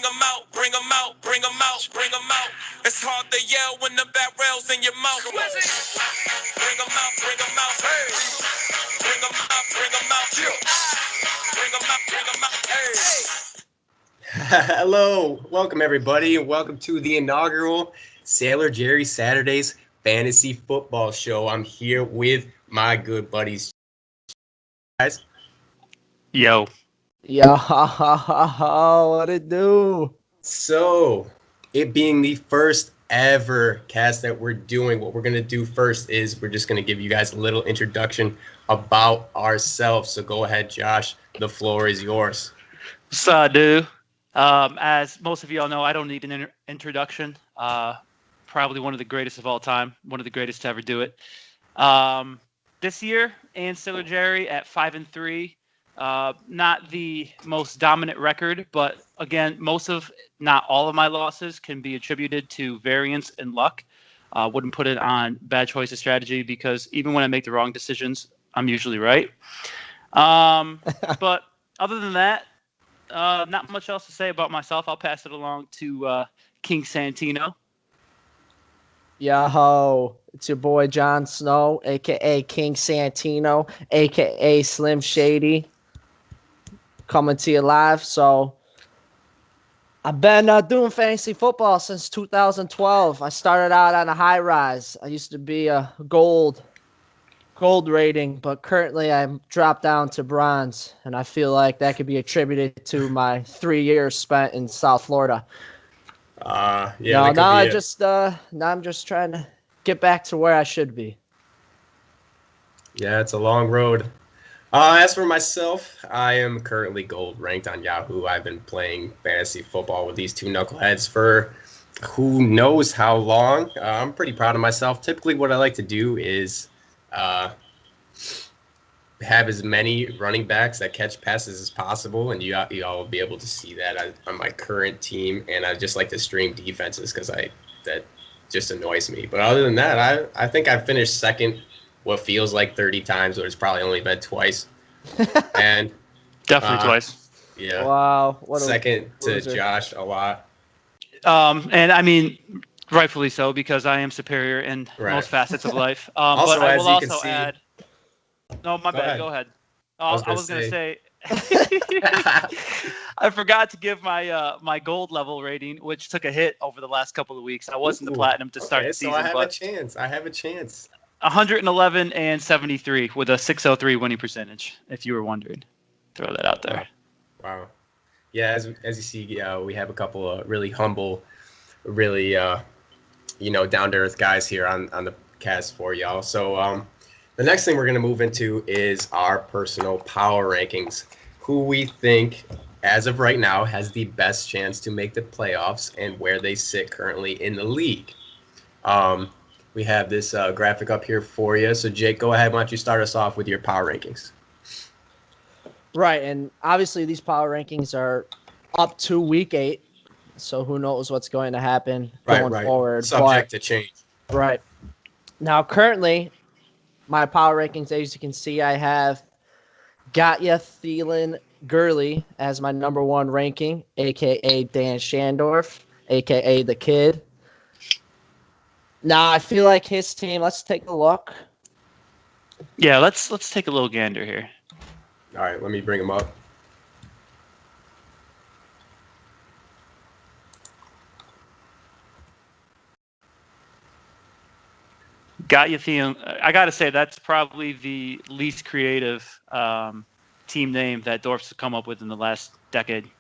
them out, bring them out, bring them out, bring them out. It's hard to yell when the barrel's in your mouth. Bring them out, bring them out, hey. Bring them out, bring them out, bring them out, bring them out, hey. Hello, welcome everybody, and welcome to the inaugural Sailor Jerry Saturdays Fantasy Football Show. I'm here with my good buddies. Guys. Yo, what it do? So, it being the first ever cast that we're doing, what we're going to do first is we're just going to give you guys a little introduction about ourselves. So go ahead, Josh. The floor is yours. what's up, dude? As most of y'all know, I don't need an introduction. Probably one of the greatest of all time, one of the greatest to ever do it. This year, and Sailor Jerry at 5-3. Not the most dominant record, but again, not all of my losses can be attributed to variance and luck. Wouldn't put it on bad choice of strategy because even when I make the wrong decisions, I'm usually right. But other than that, not much else to say about myself. I'll pass it along to King Santino. Yo, it's your boy Jon Snow, a.k.a. King Santino, a.k.a. Slim Shady, coming to you live. So I've been doing fantasy football since 2012. I started out on a high rise. I used to be a gold rating, but currently I'm dropped down to bronze, and I feel like that could be attributed to my 3 years spent in South Florida. Yeah. Now I'm just trying to get back to where I should be. Yeah, it's a long road. As for myself, I am currently gold ranked on Yahoo. I've been playing fantasy football with these two knuckleheads for who knows how long. I'm pretty proud of myself. Typically, what I like to do is have as many running backs that catch passes as possible, and you all will be able to see that on my current team. And I just like to stream defenses because that just annoys me. But other than that, I think I finished second what feels like 30 times, but it's probably only been twice. And Definitely twice. Yeah. Wow. Second to Josh a lot. And I mean, rightfully so, because I am superior in most facets of life. Also, but I as will you can also see, add. No, my bad. Go ahead. I was gonna say. I forgot to give my gold level rating, which took a hit over the last couple of weeks. I was in the platinum to start the season. So I have a chance. 111 and 73 with a 603 winning percentage. If you were wondering, throw that out there. Wow. Yeah, as you see, we have a couple of really humble, really down to earth guys here on the cast for y'all. So the next thing we're going to move into is our personal power rankings. Who we think, as of right now, has the best chance to make the playoffs and where they sit currently in the league. We have this graphic up here for you. So, Jake, go ahead. Why don't you start us off with your power rankings? Right, and obviously these power rankings are up to week 8, so who knows what's going to happen going forward. Subject to change. Right. Now, currently, my power rankings, as you can see, I have Gatya Thielen Gurley as my number 1 ranking, a.k.a. Dan Shandorf, a.k.a. The Kid. Now, I feel like his team, let's take a look. Yeah, let's take a little gander here. All right, let me bring him up. Got you, Theon. I got to say, that's probably the least creative team name that Dorf's come up with in the last decade.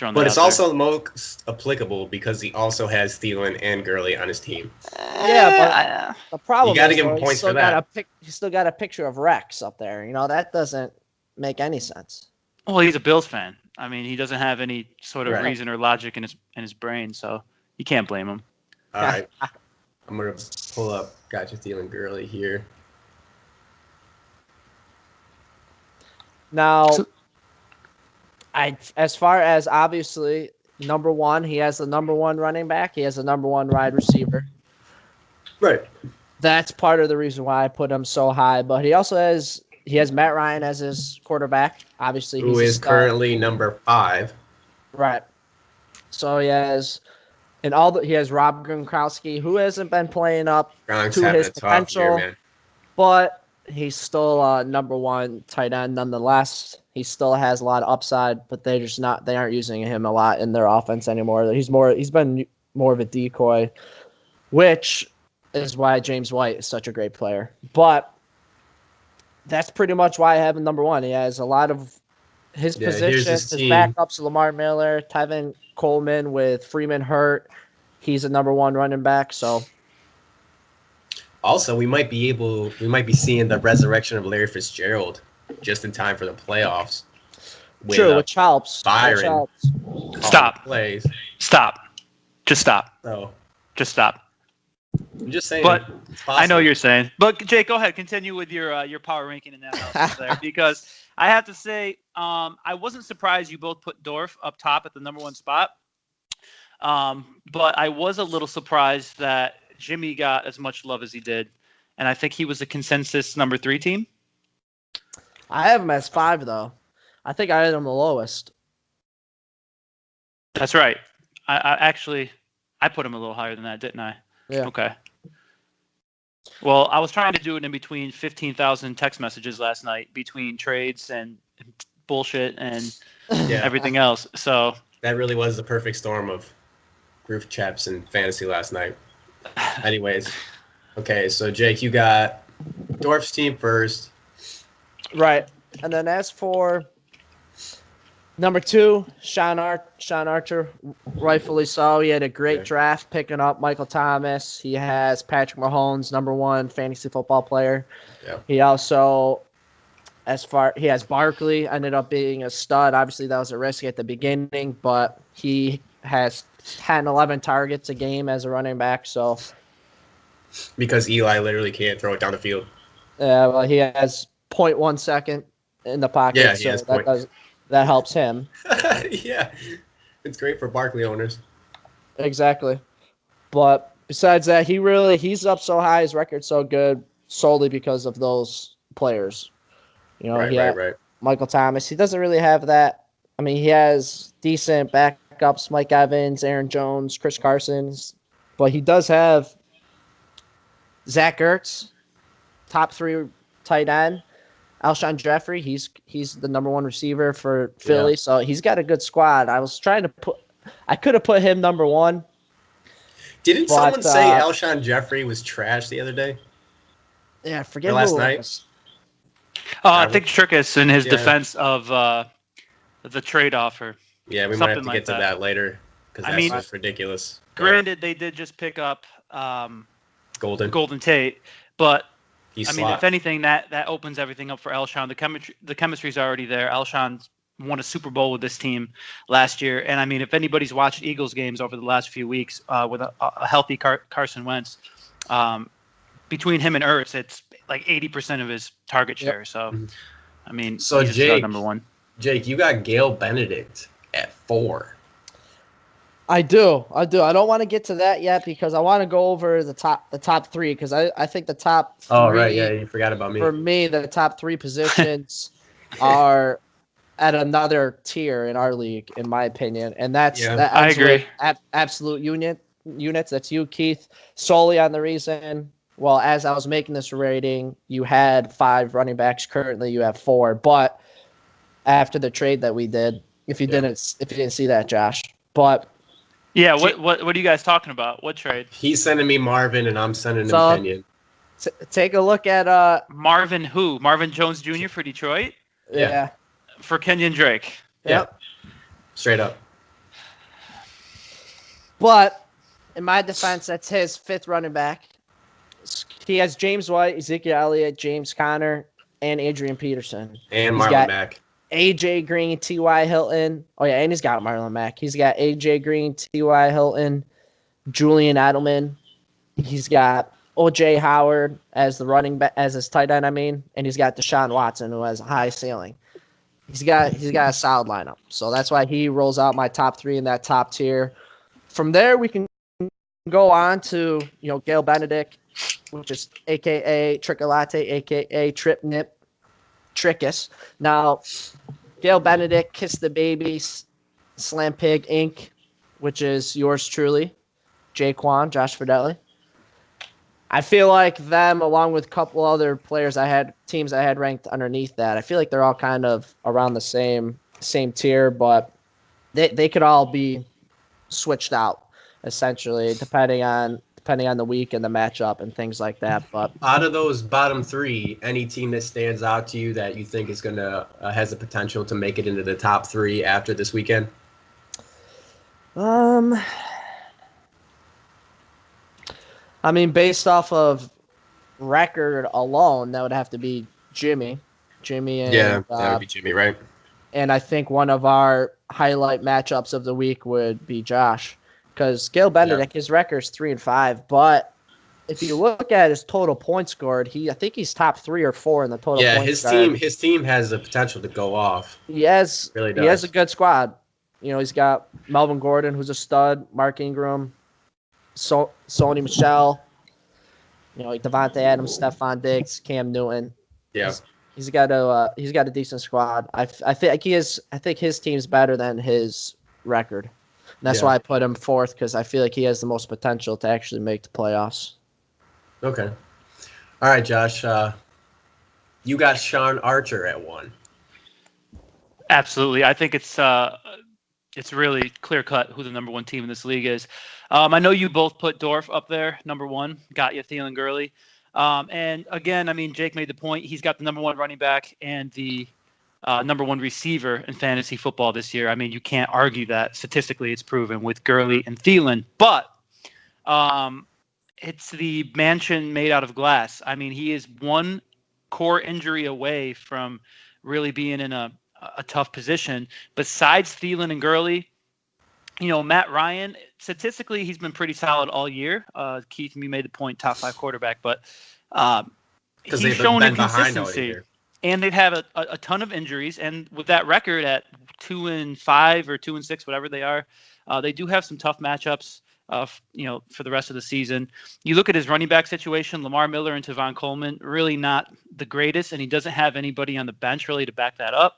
But it's also the most applicable because he also has Thielen and Gurley on his team. Yeah, but the problem you got to is, give him points for that. He's still got a picture of Rex up there. That doesn't make any sense. Well, he's a Bills fan. I mean, he doesn't have any sort of reason or logic in his brain, so you can't blame him. All right. I'm going to pull up Gotcha Thielen Gurley here. Now, as far as obviously number 1, he has the number 1 running back. He has the number 1 wide receiver. Right. That's part of the reason why I put him so high. But he also has Matt Ryan as his quarterback. Obviously, who is currently number 5. Right. So he has he has Rob Gronkowski, who hasn't been playing up Gronk's to having his a tough year, potential, man. but he's still number one tight end nonetheless. He still has a lot of upside, but they aren't using him a lot in their offense anymore. He's been more of a decoy, which is why James White is such a great player. But that's pretty much why I have him number one. He has a lot of his Yeah, here's position, his his team. backups, Lamar Miller, Tevin Coleman with Freeman hurt. He's a number one running back. So Also, we might be seeing the resurrection of Larry Fitzgerald just in time for the playoffs. With, true, which helps. Byron Which helps. calling Stop. plays. Stop. Just stop. So Just stop. I'm just saying. But it's I know possible. you're saying. But Jake, go ahead. Continue with your power ranking analysis there, because I have to say, I wasn't surprised you both put Dorf up top at the number one spot. But I was a little surprised that Jimmy got as much love as he did, and I think he was a consensus number 3 team. I have him as 5 though. I think I had him the lowest. That's right. I put him a little higher than that, didn't I? Yeah. Okay. Well, I was trying to do it in between 15,000 text messages last night between trades and bullshit and Yeah. everything else. So That really was the perfect storm of group chats and fantasy last night. Anyways, okay, so Jake, you got Dorf's team first. Right. And then as for number 2, Sean Archer, rightfully so. He had a great draft picking up Michael Thomas. He has Patrick Mahomes, number 1 fantasy football player. Yeah. He also, he has Barkley, ended up being a stud. Obviously, that was a risk at the beginning, but he has 10, 11 targets a game as a running back. So, Because Eli literally can't throw it down the field. well, he has 0.1 second in the pocket. Yeah, he so has that helps him. Yeah, it's great for Barkley owners. Exactly. But besides that, he's up so high, his record's so good solely because of those players. You know, Right. Michael Thomas. He doesn't really have that. I mean, he has decent backups, Mike Evans, Aaron Jones, Chris Carson, but he does have Zach Ertz, top 3 tight end. Alshon Jeffrey, he's the number 1 receiver for Philly, so he's got a good squad. I could have put him number 1. Didn't someone say Alshon Jeffrey was trash the other day? Yeah, forget Or last who it night? was. I think Tricase in his defense of the trade offer. Yeah, we might have to Something get to like that later because that's just ridiculous. Granted, they did just pick up Golden Tate, but He's I mean, if anything, that opens everything up for Alshon. The chemistry's already there. Alshon won a Super Bowl with this team last year, and I mean, if anybody's watched Eagles games over the last few weeks with a healthy Carson Wentz, between him and Ertz, it's like 80% of his target share. So, I mean, so he's Jake, number 1. Jake, you got Gail Benedict at 4. I do. I don't want to get to that yet because I want to go over the top 3 because I think the top 3. Oh right, yeah, you forgot about me. For me, the top 3 positions are at another tier in our league, in my opinion, and that's I agree. Absolute units. That's you, Keith, solely on the reason. Well, as I was making this rating, you had 5 running backs. Currently, you have 4. But after the trade that we did, if you didn't see that, Josh, but. Yeah, what are you guys talking about? What trade? He's sending me Marvin, and I'm sending him Kenyon. Take a look at Marvin who? Marvin Jones Jr. for Detroit? Yeah. For Kenyon Drake. Yep. Straight up. But in my defense, that's his 5th running back. He has James White, Ezekiel Elliott, James Conner, and Adrian Peterson. And Marlon Mack. AJ Green, T.Y. Hilton. Oh, yeah, and he's got Marlon Mack. He's got AJ Green, T.Y. Hilton, Julian Edelman. He's got O.J. Howard as the running back, as his tight end, and he's got Deshaun Watson, who has a high ceiling. He's got a solid lineup. So that's why he rolls out my top 3 in that top tier. From there, we can go on to, Gail Benedict, which is a.k.a. Tricolate, a.k.a. Trip Nip. Tricase. Now, Gail Benedict, Kiss the Baby, Slam Pig Inc. which is yours truly, Jaquan, Josh Fidelli. I feel like them, along with a couple other teams I had ranked underneath that. I feel like they're all kind of around the same tier, but they could all be switched out essentially, depending on the week and the matchup and things like that. But Out of those bottom three, any team that stands out to you that you think is gonna has the potential to make it into the top three after this weekend? I mean, based off of record alone, that would have to be Jimmy. Yeah, that would be Jimmy, right? And I think one of our highlight matchups of the week would be Josh, because Gail Benedict, his record's 3-5, but if you look at his total points scored, I think he's top 3 or 4 in the total. Yeah, points his team has the potential to go off. He has a good squad. He's got Melvin Gordon, who's a stud, Mark Ingram, Sony Michelle, like Devontae Adams, Stephon Diggs, Cam Newton. Yeah. He's got a decent squad. I think his team's better than his record. And that's why I put him fourth, because I feel like he has the most potential to actually make the playoffs. Okay. All right, Josh. You got Sean Archer at 1. Absolutely. I think it's really clear cut who the number one team in this league is. I know you both put Dorf up there, number 1. Got you, Thielen Gurley. And again, I mean, Jake made the point. He's got the number 1 running back and the number 1 receiver in fantasy football this year. I mean, you can't argue that. Statistically, it's proven with Gurley and Thielen. But it's the mansion made out of glass. I mean, he is one core injury away from really being in a tough position. Besides Thielen and Gurley, Matt Ryan, statistically, he's been pretty solid all year. Keith, you made the point, top 5 quarterback, but he's shown inconsistency. And they've had a ton of injuries. And with that record at 2-5 or 2-6, whatever they are, they do have some tough matchups. For the rest of the season. You look at his running back situation, Lamar Miller and Tavon Coleman, really not the greatest, and he doesn't have anybody on the bench really to back that up.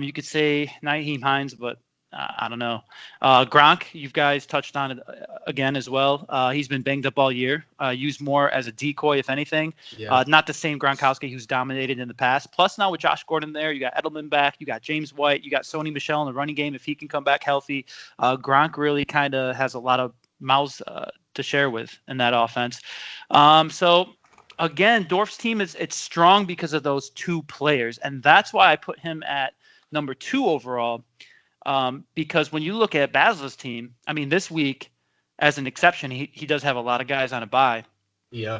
You could say Nyheim Hines, but I don't know. Gronk, you guys touched on it again as well. He's been banged up all year, used more as a decoy, if anything. Yeah. Not the same Gronkowski who's dominated in the past. Plus now with Josh Gordon there, you got Edelman back, you got James White, you got Sony Michel in the running game if he can come back healthy. Gronk really kind of has a lot of mouths to share with in that offense. So again, Dorf's team it's strong because of those 2 players, and that's why I put him at number 2 overall. Because when you look at Basil's team, I mean, this week, as an exception, he does have a lot of guys on a bye. Yeah.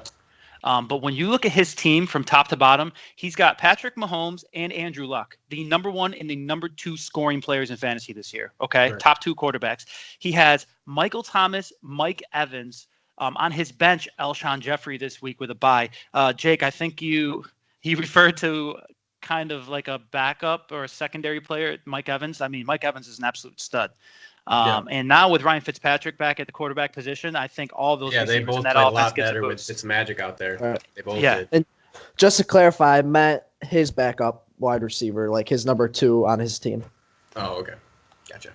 But when you look at his team from top to bottom, he's got Patrick Mahomes and Andrew Luck, the number 1 and the number 2 scoring players in fantasy this year. Okay, right. Top 2 quarterbacks. He has Michael Thomas, Mike Evans on his bench. Alshon Jeffrey this week with a bye. Jake, I think he referred to kind of like a backup or a secondary player, Mike Evans. I mean, Mike Evans is an absolute stud. And now with Ryan Fitzpatrick back at the quarterback position, I think all those they both in that played a offense lot gets better a with boost. Fitzmagic out there. Right. They both did. And just to clarify, I meant his backup wide receiver, like his number 2 on his team. Oh, okay. Gotcha.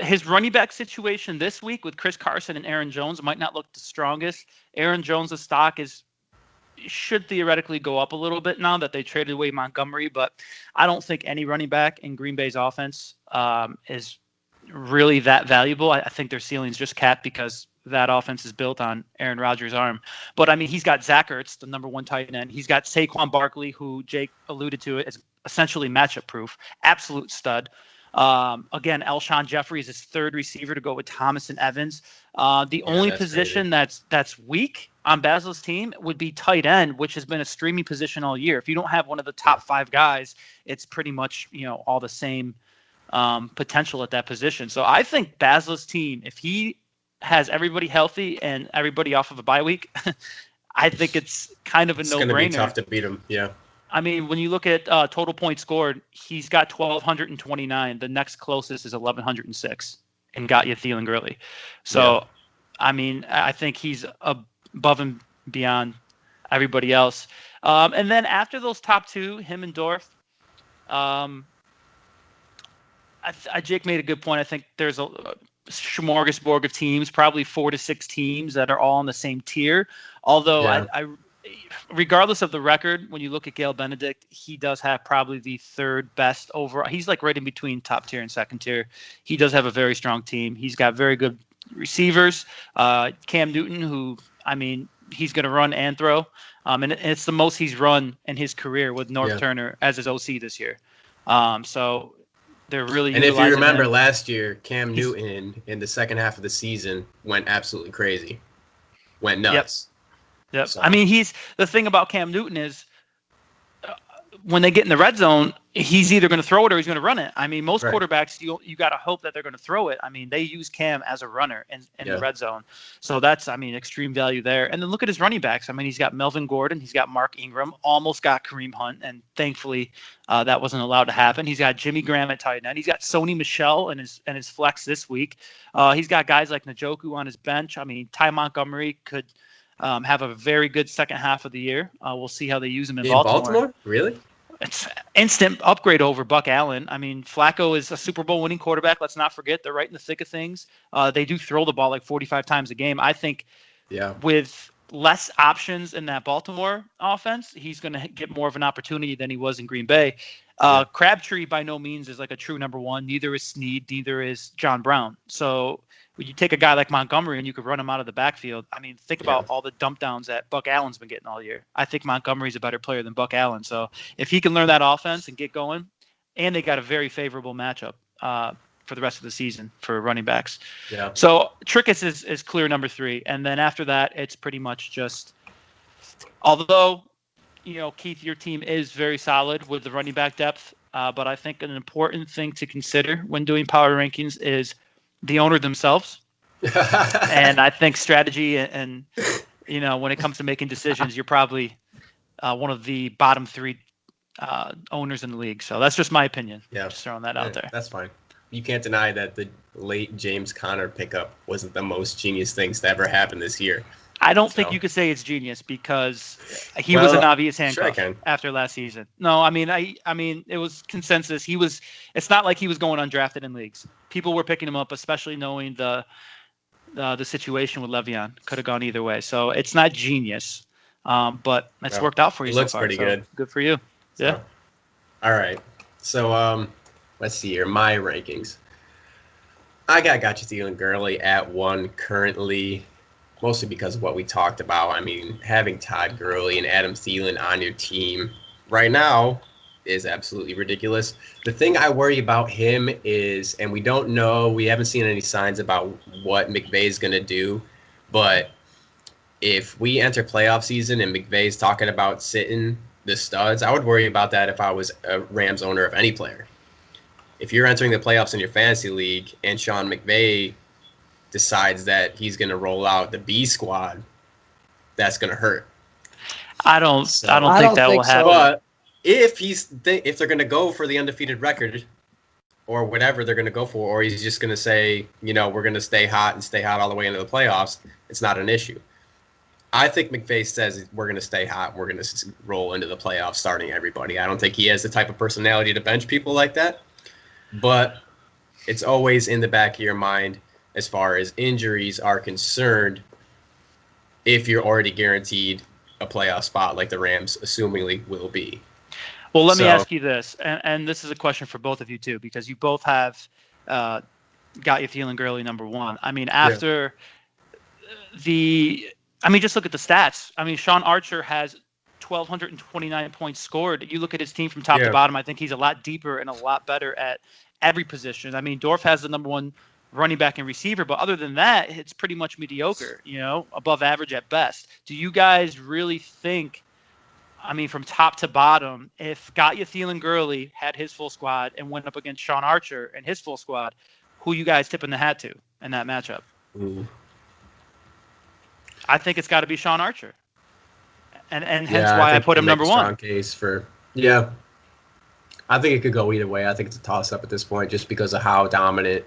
His running back situation this week with Chris Carson and Aaron Jones might not look the strongest. Aaron Jones' stock should theoretically go up a little bit now that they traded away Montgomery, but I don't think any running back in Green Bay's offense is really that valuable. I think their ceiling's just capped because that offense is built on Aaron Rodgers' arm. But, I mean, he's got Zach Ertz, the number 1 tight end. He's got Saquon Barkley, who Jake alluded to as essentially matchup-proof, absolute stud. Again, Alshon Jeffrey is his 3rd receiver to go with Thomas and Evans. The only position that's weak on Basil's team would be tight end, which has been a streaming position all year. If you don't have one of the top 5 guys, it's pretty much all the same potential at that position. So I think Basil's team, if he has everybody healthy and everybody off of a bye week, I think it's kind of a no-brainer. It's going to be tough to beat him. Yeah. I mean, when you look at total points scored, he's got 1,229. The next closest is 1,106 and got you Thielen Gurley. So, I mean, I think he's above and beyond everybody else. And then after those top 2, him and Dorf, Jake made a good point. I think there's a smorgasbord of teams, probably 4 to 6 teams that are all on the same tier. Although I regardless of the record, when you look at Gail Benedict, he does have probably the third best overall. He's like right in between top tier and second tier. He does have a very strong team. He's got very good receivers. Cam Newton, who, I mean, he's going to run and throw. And it's the most he's run in his career with North Turner as his OC this year. So they're really. And if you remember last year, Cam Newton in the second half of the season went absolutely crazy, went nuts. Yep. So. I mean, the thing about Cam Newton is when they get in the red zone, he's either going to throw it or he's going to run it. I mean, most quarterbacks, you got to hope that they're going to throw it. I mean, they use Cam as a runner in the red zone. So that's, I mean, extreme value there. And then look at his running backs. I mean, he's got Melvin Gordon. He's got Mark Ingram, almost got Kareem Hunt. And thankfully that wasn't allowed to happen. He's got Jimmy Graham at tight end. He's got Sony Michel and his flex this week. He's got guys like Njoku on his bench. I mean, Ty Montgomery could have a very good second half of the year. We'll see how they use him in Baltimore. Really? It's instant upgrade over Buck Allen. I mean, Flacco is a Super Bowl winning quarterback. Let's not forget they're right in the thick of things. They do throw the ball like 45 times a game. I think with less options in that Baltimore offense, he's going to get more of an opportunity than he was in Green Bay. Crabtree by no means is like a true number one. Neither is Snead. Neither is John Brown. So when you take a guy like Montgomery and you could run him out of the backfield, I mean, think about all the dump downs that Buck Allen's been getting all year. I think Montgomery's a better player than Buck Allen. So if he can learn that offense and get going, and they got a very favorable matchup for the rest of the season for running backs. Yeah. So Tricase is clear number 3. And then after that, it's pretty much just, although, you know, Keith, your team is very solid with the running back depth. But I think an important thing to consider when doing power rankings is the owner themselves. And I think strategy and, you know, when it comes to making decisions, you're probably one of the bottom 3 owners in the league. So that's just my opinion. Yeah. Just throwing that out there. That's fine. You can't deny that the late James Conner pickup wasn't the most genius things to ever happen this year. I don't think you could say it's genius because he was an obvious handcuff after last season. No, I mean, it was consensus. It's not like he was going undrafted in leagues. People were picking him up, especially knowing the situation with Le'Veon. Could have gone either way. So it's not genius, but it's worked out for you so far. Looks pretty good. Good for you. Yeah. All right. So let's see here. My rankings. I got you Thielen Gurley at 1 currently. Mostly because of what we talked about. I mean, having Todd Gurley and Adam Thielen on your team right now is absolutely ridiculous. The thing I worry about him is, and we don't know, we haven't seen any signs about what McVay is going to do, but if we enter playoff season and McVay's talking about sitting the studs, I would worry about that if I was a Rams owner of any player. If you're entering the playoffs in your fantasy league and Sean McVay decides that he's going to roll out the B squad, that's going to hurt. I don't think that will happen. But if they're going to go for the undefeated record or whatever they're going to go for, or he's just going to say, you know, we're going to stay hot all the way into the playoffs, it's not an issue. I think McVay says we're going to stay hot. We're going to roll into the playoffs starting everybody. I don't think he has the type of personality to bench people like that, but it's always in the back of your mind as far as injuries are concerned, if you're already guaranteed a playoff spot like the Rams assumingly will be. Well, let me ask you this, and this is a question for both of you too, because you both have got you Thielen Gurley number 1. I mean, just look at the stats. I mean, Sean Archer has 1,229 points scored. You look at his team from top to bottom, I think he's a lot deeper and a lot better at every position. I mean, Dorf has the number 1 running back and receiver, but other than that, it's pretty much mediocre, you know, above average at best. Do you guys really think, I mean, from top to bottom, if Thielen Gurley had his full squad and went up against Sean Archer and his full squad, who you guys tipping the hat to in that matchup? Ooh. I think it's got to be Sean Archer, and hence why I put him number 1. Strong case for I think it could go either way. I think it's a toss up at this point, just because of how dominant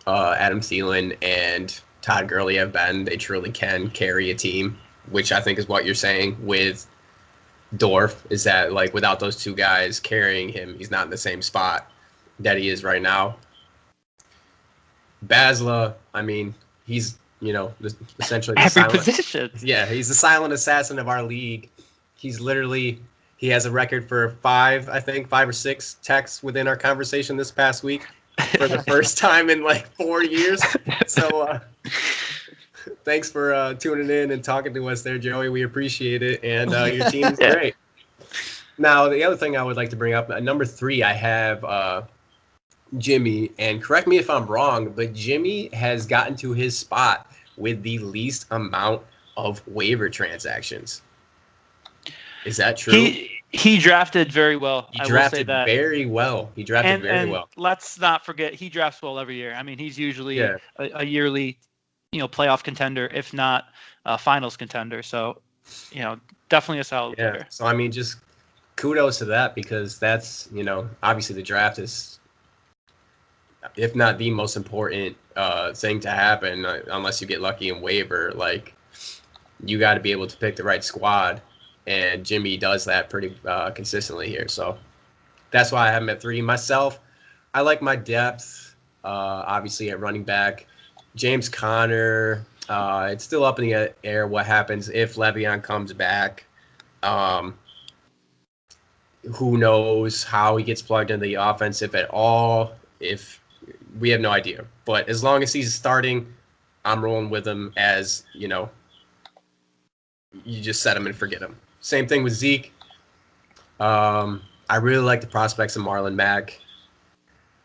Adam Thielen and Todd Gurley have been. They truly can carry a team, which I think is what you're saying with Dorf, is that like without those two guys carrying him, he's not in the same spot that he is right now. Basla, I mean, he's, essentially the Every silent. position. Yeah, he's the silent assassin of our league. He's literally, he has a record for 5 or 6 texts within our conversation this past week for the first time in like 4 years. So thanks for tuning in and talking to us there, Joey. We appreciate it. And your team is great. Now, the other thing I would like to bring up, number 3, I have Jimmy. And correct me if I'm wrong, but Jimmy has gotten to his spot with the least amount of waiver transactions. Is that true? He drafted very well. He drafted very well. Let's not forget, he drafts well every year. I mean, he's usually a yearly, playoff contender, if not a finals contender. So, definitely a solid player. So, I mean, just kudos to that, because that's, obviously the draft is, if not the most important thing to happen, unless you get lucky in waiver. Like, you got to be able to pick the right squad. And Jimmy does that pretty consistently here. So that's why I have him at 3. Myself, I like my depth, obviously, at running back. James Conner, it's still up in the air what happens if Le'Veon comes back. Who knows how he gets plugged into the offense, if at all. If we have no idea. But as long as he's starting, I'm rolling with him as, you just set him and forget him. Same thing with Zeke. I really like the prospects of Marlon Mack.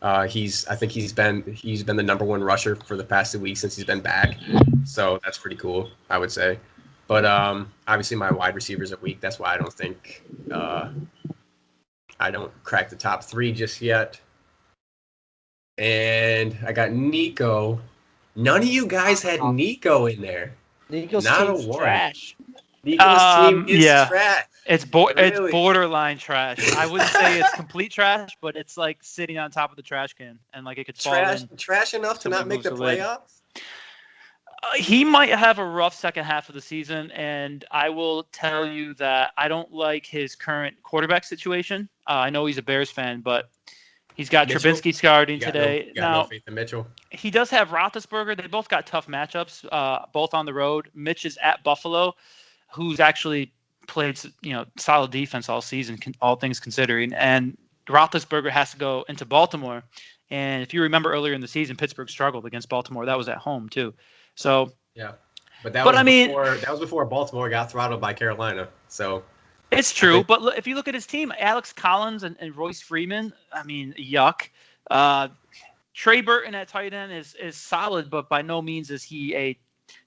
I think he's been the number 1 rusher for the past 2 weeks since he's been back. So that's pretty cool, I would say. But obviously my wide receivers are weak. That's why I don't think I don't crack the top 3 just yet. And I got Nico. None of you guys had Nico in there. Nico's Not team's a one. trash. Nico's team is trash. It's borderline trash. I wouldn't say it's complete trash, but it's like sitting on top of the trash can, and like it could fall in. Trash enough to not make the playoffs? He might have a rough second half of the season, and I will tell you that I don't like his current quarterback situation. I know he's a Bears fan, but he's got Mitchell? Trubisky starting today. No faith in Mitchell. He does have Roethlisberger. They both got tough matchups, both on the road. Mitch is at Buffalo, who's actually played, solid defense all season, all things considering. And Roethlisberger has to go into Baltimore. And if you remember earlier in the season, Pittsburgh struggled against Baltimore. That was at home too. So yeah, but that was before Baltimore got throttled by Carolina. So it's true. But if you look at his team, Alex Collins and Royce Freeman, I mean, yuck. Trey Burton at tight end is solid, but by no means is he a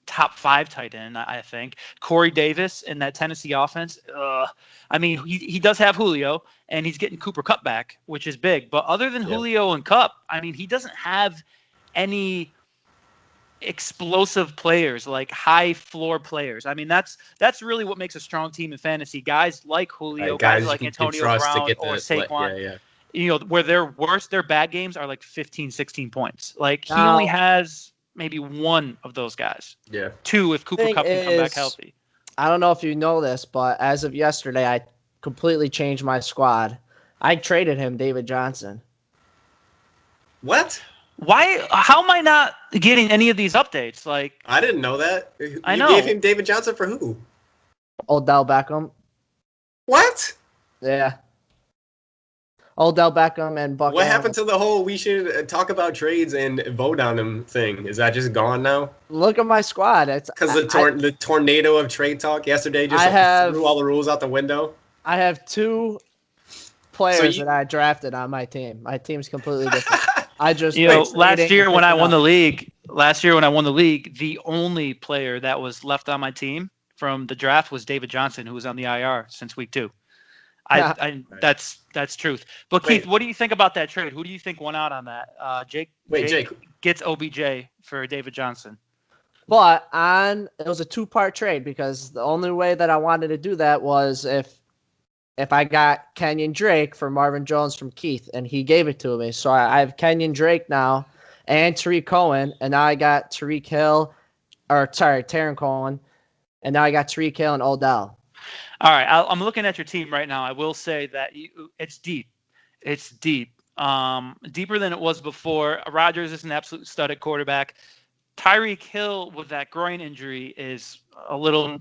top 5 tight end, I think. Corey Davis in that Tennessee offense. I mean, he does have Julio, and he's getting Cooper Kupp back, which is big. But other than Julio and Kupp, I mean, he doesn't have any explosive players, like high floor players. I mean, that's really what makes a strong team in fantasy. Guys like Julio, guys like Antonio Brown or Saquon. Where their bad games are like 15, 16 points. Like he only has maybe 1 of those guys. Yeah. 2 if Cooper Kupp can come back healthy. I don't know if you know this, but as of yesterday, I completely changed my squad. I traded him David Johnson. What? Why? How am I not getting any of these updates? Like, I didn't know that. I know. You gave him David Johnson for who? Odell Beckham. What? Yeah. Odell Beckham and Buck. What happened to the whole we should talk about trades and vote on them thing? Is that just gone now? Look at my squad. It's because the tornado of trade talk yesterday just threw all the rules out the window. I have 2 players that I drafted on my team. My team's completely different. I just last year when I won the league, the only player that was left on my team from the draft was David Johnson, who was on the IR since week 2. That's truth. But Keith, what do you think about that trade? Who do you think won out on that? Jake gets OBJ for David Johnson. But it was a 2-part trade, because the only way that I wanted to do that was if I got Kenyon Drake for Marvin Jones from Keith, and he gave it to me. So I have Kenyon Drake now and Tariq Cohen, and now I got Taron Cohen, and now I got Tariq Hill and Odell. All right, I'm looking at your team right now. I will say that it's deep. It's deep. deeper than it was before. Rodgers is an absolute stud at quarterback. Tyreek Hill with that groin injury is a little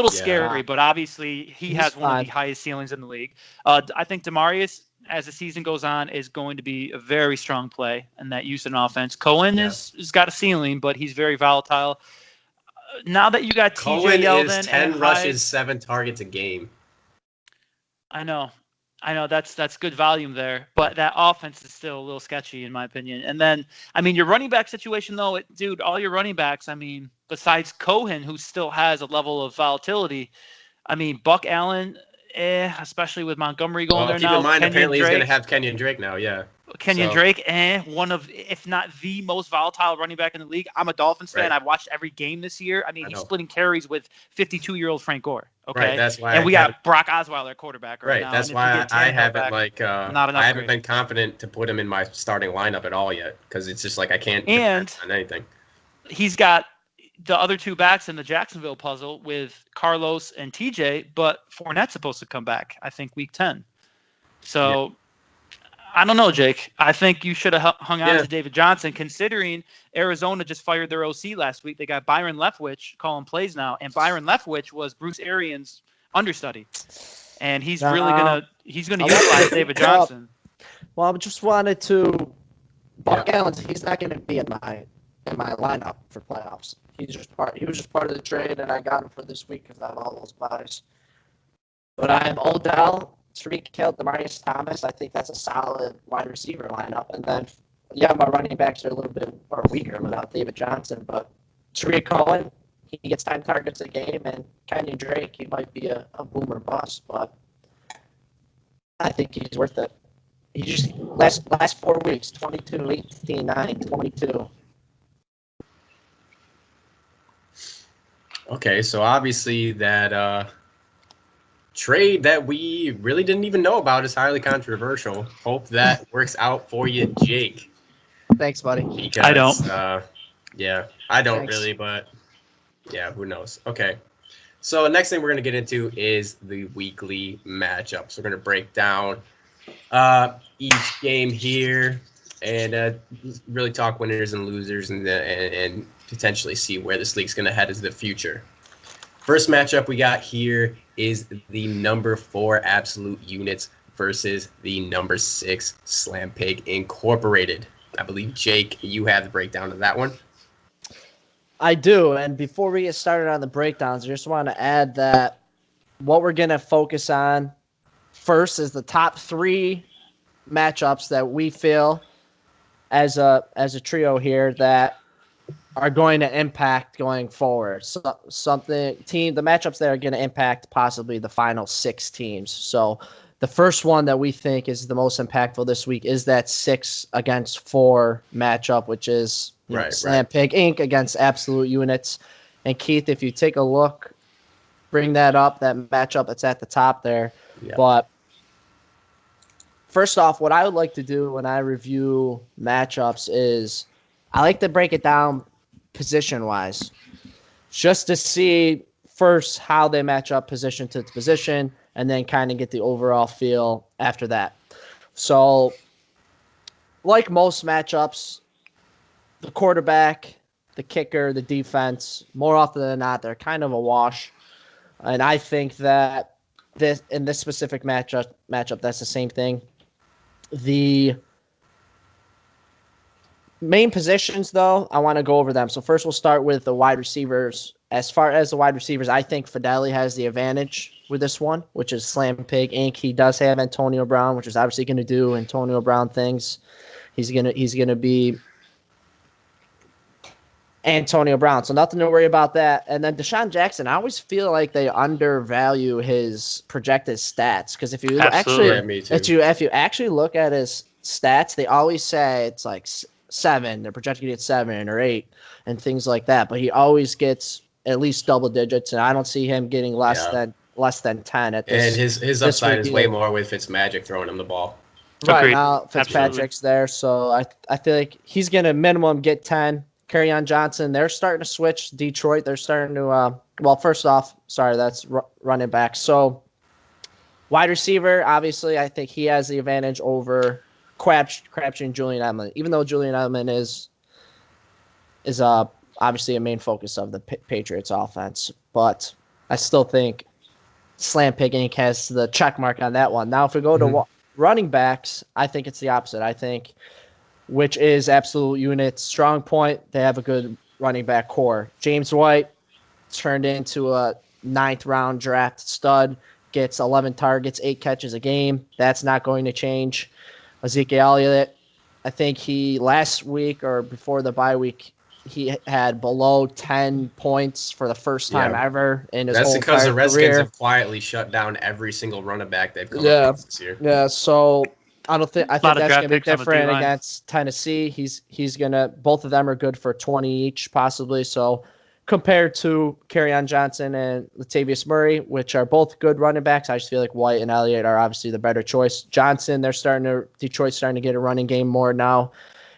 scary, but obviously he has one of the highest ceilings in the league. I think Demaryius, as the season goes on, is going to be a very strong play in that Houston offense. Cohen has got a ceiling, but he's very volatile. Now that you got Cohen TJ Yeldon is 10 and rushes, 7 targets a game. I know that's good volume there, but that offense is still a little sketchy in my opinion. And then, I mean, your running back situation though, dude, all your running backs, I mean, besides Cohen, who still has a level of volatility, I mean, Buck Allen, especially with Montgomery going there now. Keep in mind, Kenyon apparently Drake, he's going to have Kenyon Drake now, yeah. Drake, one of, if not the most volatile running back in the league. I'm a Dolphins fan. I've watched every game this year. I mean, he's splitting carries with 52-year-old Frank Gore. Okay, right, that's why. And we got Brock Osweiler at quarterback right now. Right, that's why I haven't I haven't been confident to put him in my starting lineup at all yet because it's just like I can't depend on anything. He's got the other two backs in the Jacksonville puzzle with Carlos and TJ, but Fournette's supposed to come back, I think, week 10. So. Yeah. I don't know, Jake. I think you should have hung on to David Johnson, considering Arizona just fired their OC last week. They got Byron Leftwich calling plays now, and Byron Leftwich was Bruce Arians' understudy, and he's really gonna utilize David Johnson. Well, I just wanted to. Buck Allen, he's not going to be in my lineup for playoffs. He was just part of the trade, and I got him for this week because I have all those buys. But I have Odell, Tariq Hill, Demaryius Thomas. I think that's a solid wide receiver lineup. And then, my running backs are a little bit more weaker without David Johnson. But Tariq Cohen, he gets 10 targets a game. And Kenyon Drake, he might be a boomer bust. But I think he's worth it. He just, last 4 weeks, 22, 18, 9, 22. Okay, so obviously that trade that we really didn't even know about is highly controversial. Hope that works out for you, Jake. Thanks, buddy. Because, I don't. I don't really, but who knows? Okay. So next thing we're going to get into is the weekly matchups. We're going to break down each game here and really talk winners and losers and potentially see where this league's going to head into the future. First matchup we got here is the number 4 Absolute Units versus the number 6 Slam Pig Incorporated. I believe, Jake, you have the breakdown of that one. I do, and before we get started on the breakdowns, I just want to add that what we're going to focus on first is the top 3 matchups that we feel as a trio here that are going to impact going forward. So the matchups that are going to impact possibly the final 6 teams. So the first one that we think is the most impactful this week is that 6 against 4 matchup, which is Slam Pig Inc. against Absolute Units. And Keith, if you take a look, bring that up, that matchup that's at the top there. Yep. But first off, what I would like to do when I review matchups is I like to break it down position-wise, just to see first how they match up position to position, and then kind of get the overall feel after that. So, like most matchups, the quarterback, the kicker, the defense, more often than not, they're kind of a wash. And I think that in this specific matchup, that's the same thing. The main positions, though, I want to go over them. So first we'll start with the wide receivers. As far as the wide receivers, I think Fideli has the advantage with this one, which is Slam Pig Inc. He does have Antonio Brown, which is obviously going to do Antonio Brown things. He's gonna be Antonio Brown, so nothing to worry about that. And then Deshaun Jackson, I always feel like they undervalue his projected stats, because if you actually look at his stats, they always say it's like 7. They're projected to get 7 or 8 and things like that. But he always gets at least double digits, and I don't see him getting less than 10 at this. And his upside is way more with Fitzmagic throwing him the ball. Right. Agreed. Now Fitzpatrick's there, so I feel like he's gonna minimum get 10. Kerryon Johnson, they're starting to switch. Detroit, they're starting to first off, sorry, that's running back. So wide receiver, obviously, I think he has the advantage over Crabtree and Julian Edelman. Even though Julian Edelman is obviously a main focus of the Patriots offense, but I still think Slam Picking has the check mark on that one. Now, if we go to running backs, I think it's the opposite. I think, which is absolute units, strong point, they have a good running back core. James White turned into a 9th-round draft stud, gets 11 targets, 8 catches a game. That's not going to change. Ezekiel Elliott, I think he last week or before the bye week, he had below 10 points for the first time ever in his whole because the Redskins career. have quietly shut down every single running back they've come against this year. Yeah, so I think that's going to be different on against Tennessee. He's going to, both of them are good for 20 each possibly. So compared to Kerryon Johnson and Latavius Murray, which are both good running backs, I just feel like White and Elliott are obviously the better choice. Johnson, Detroit's starting to get a running game more now,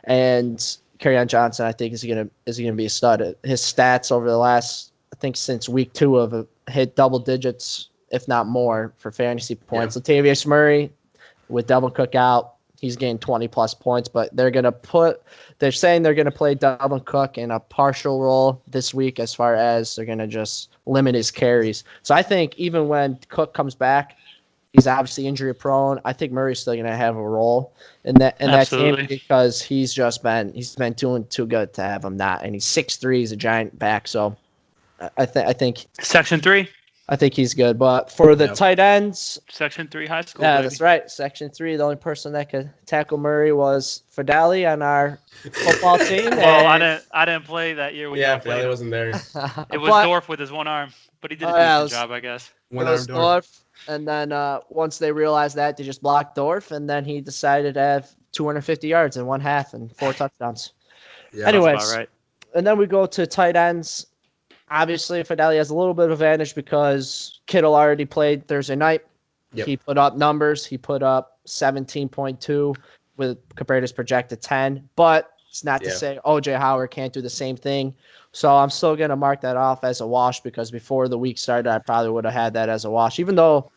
and Kerryon Johnson, I think, is gonna be a stud. His stats over the last, I think, since week 2 have hit double digits, if not more, for fantasy points. Yeah. Latavius Murray, with Dalvin Cook out, he's gained 20+ points, but they're saying they're gonna play Dalvin Cook in a partial role this week, as far as they're gonna just limit his carries. So I think even when Cook comes back, he's obviously injury prone. I think Murray's still going to have a role in that game because he's been doing too good to have him not. And he's 6'3", he's a giant back. So I think Section 3. I think he's good. But for the tight ends, Section 3 high school. Yeah, baby. That's right. Section 3. The only person that could tackle Murray was Fideli on our football team. Well, I didn't play that year. Fideli wasn't there. It was Dorf with his one arm, but he did a decent job, I guess. One-arm Dorf. And then once they realized that, they just blocked Dorf, and then he decided to have 250 yards in one half and 4 touchdowns. Yeah, anyways, that's about right. And then we go to tight ends. Obviously, Fideli has a little bit of advantage because Kittle already played Thursday night. Yep. He put up numbers. He put up 17.2 compared to his projected 10. But it's not to say O.J. Howard can't do the same thing. So I'm still going to mark that off as a wash because before the week started, I probably would have had that as a wash, even though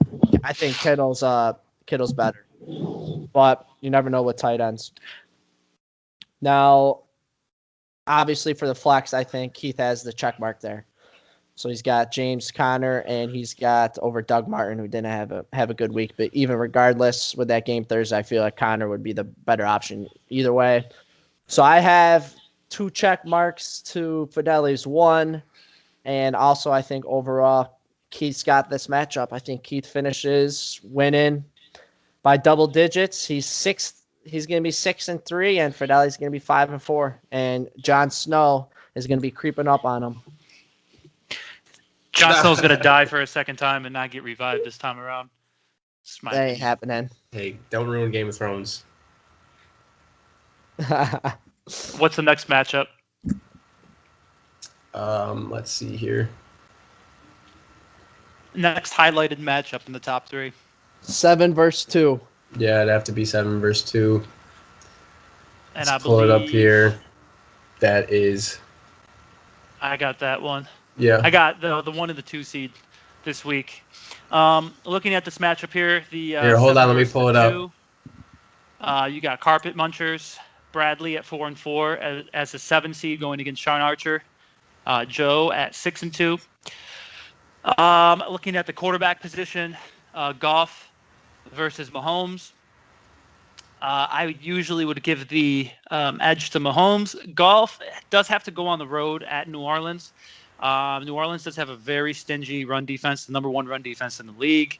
I think Kittle's better. But you never know with tight ends. Now, obviously for the flex, I think Keith has the check mark there. So he's got James Conner and he's got over Doug Martin, who didn't have a good week. But even regardless with that game Thursday, I feel like Conner would be the better option either way. So I have 2 check marks to Fideli's 1. And also I think overall Keith's got this matchup. I think Keith finishes winning by double digits. He's 6th. He's going to be 6-3, and Fideli's going to be 5-4. And Jon Snow is going to be creeping up on him. Jon Snow's going to die for a second time and not get revived this time around. That ain't happening. Hey, don't ruin Game of Thrones. What's the next matchup? Let's see here. Next highlighted matchup in the top 3. 7 versus 2. Yeah, it'd have to be 7 versus 2. And Let's pull it up here. That is. I got that one. Yeah. I got the 1 and the 2 seed this week. Looking at this matchup here, here, hold on, let me pull it up. You got Carpet Munchers, Bradley at 4-4 as a 7 seed going against Sean Archer. Joe at 6-2. Looking at the quarterback position, Goff versus Mahomes. I usually would give the edge to Mahomes. Goff does have to go on the road at New Orleans. New Orleans does have a very stingy run defense, the number 1 run defense in the league.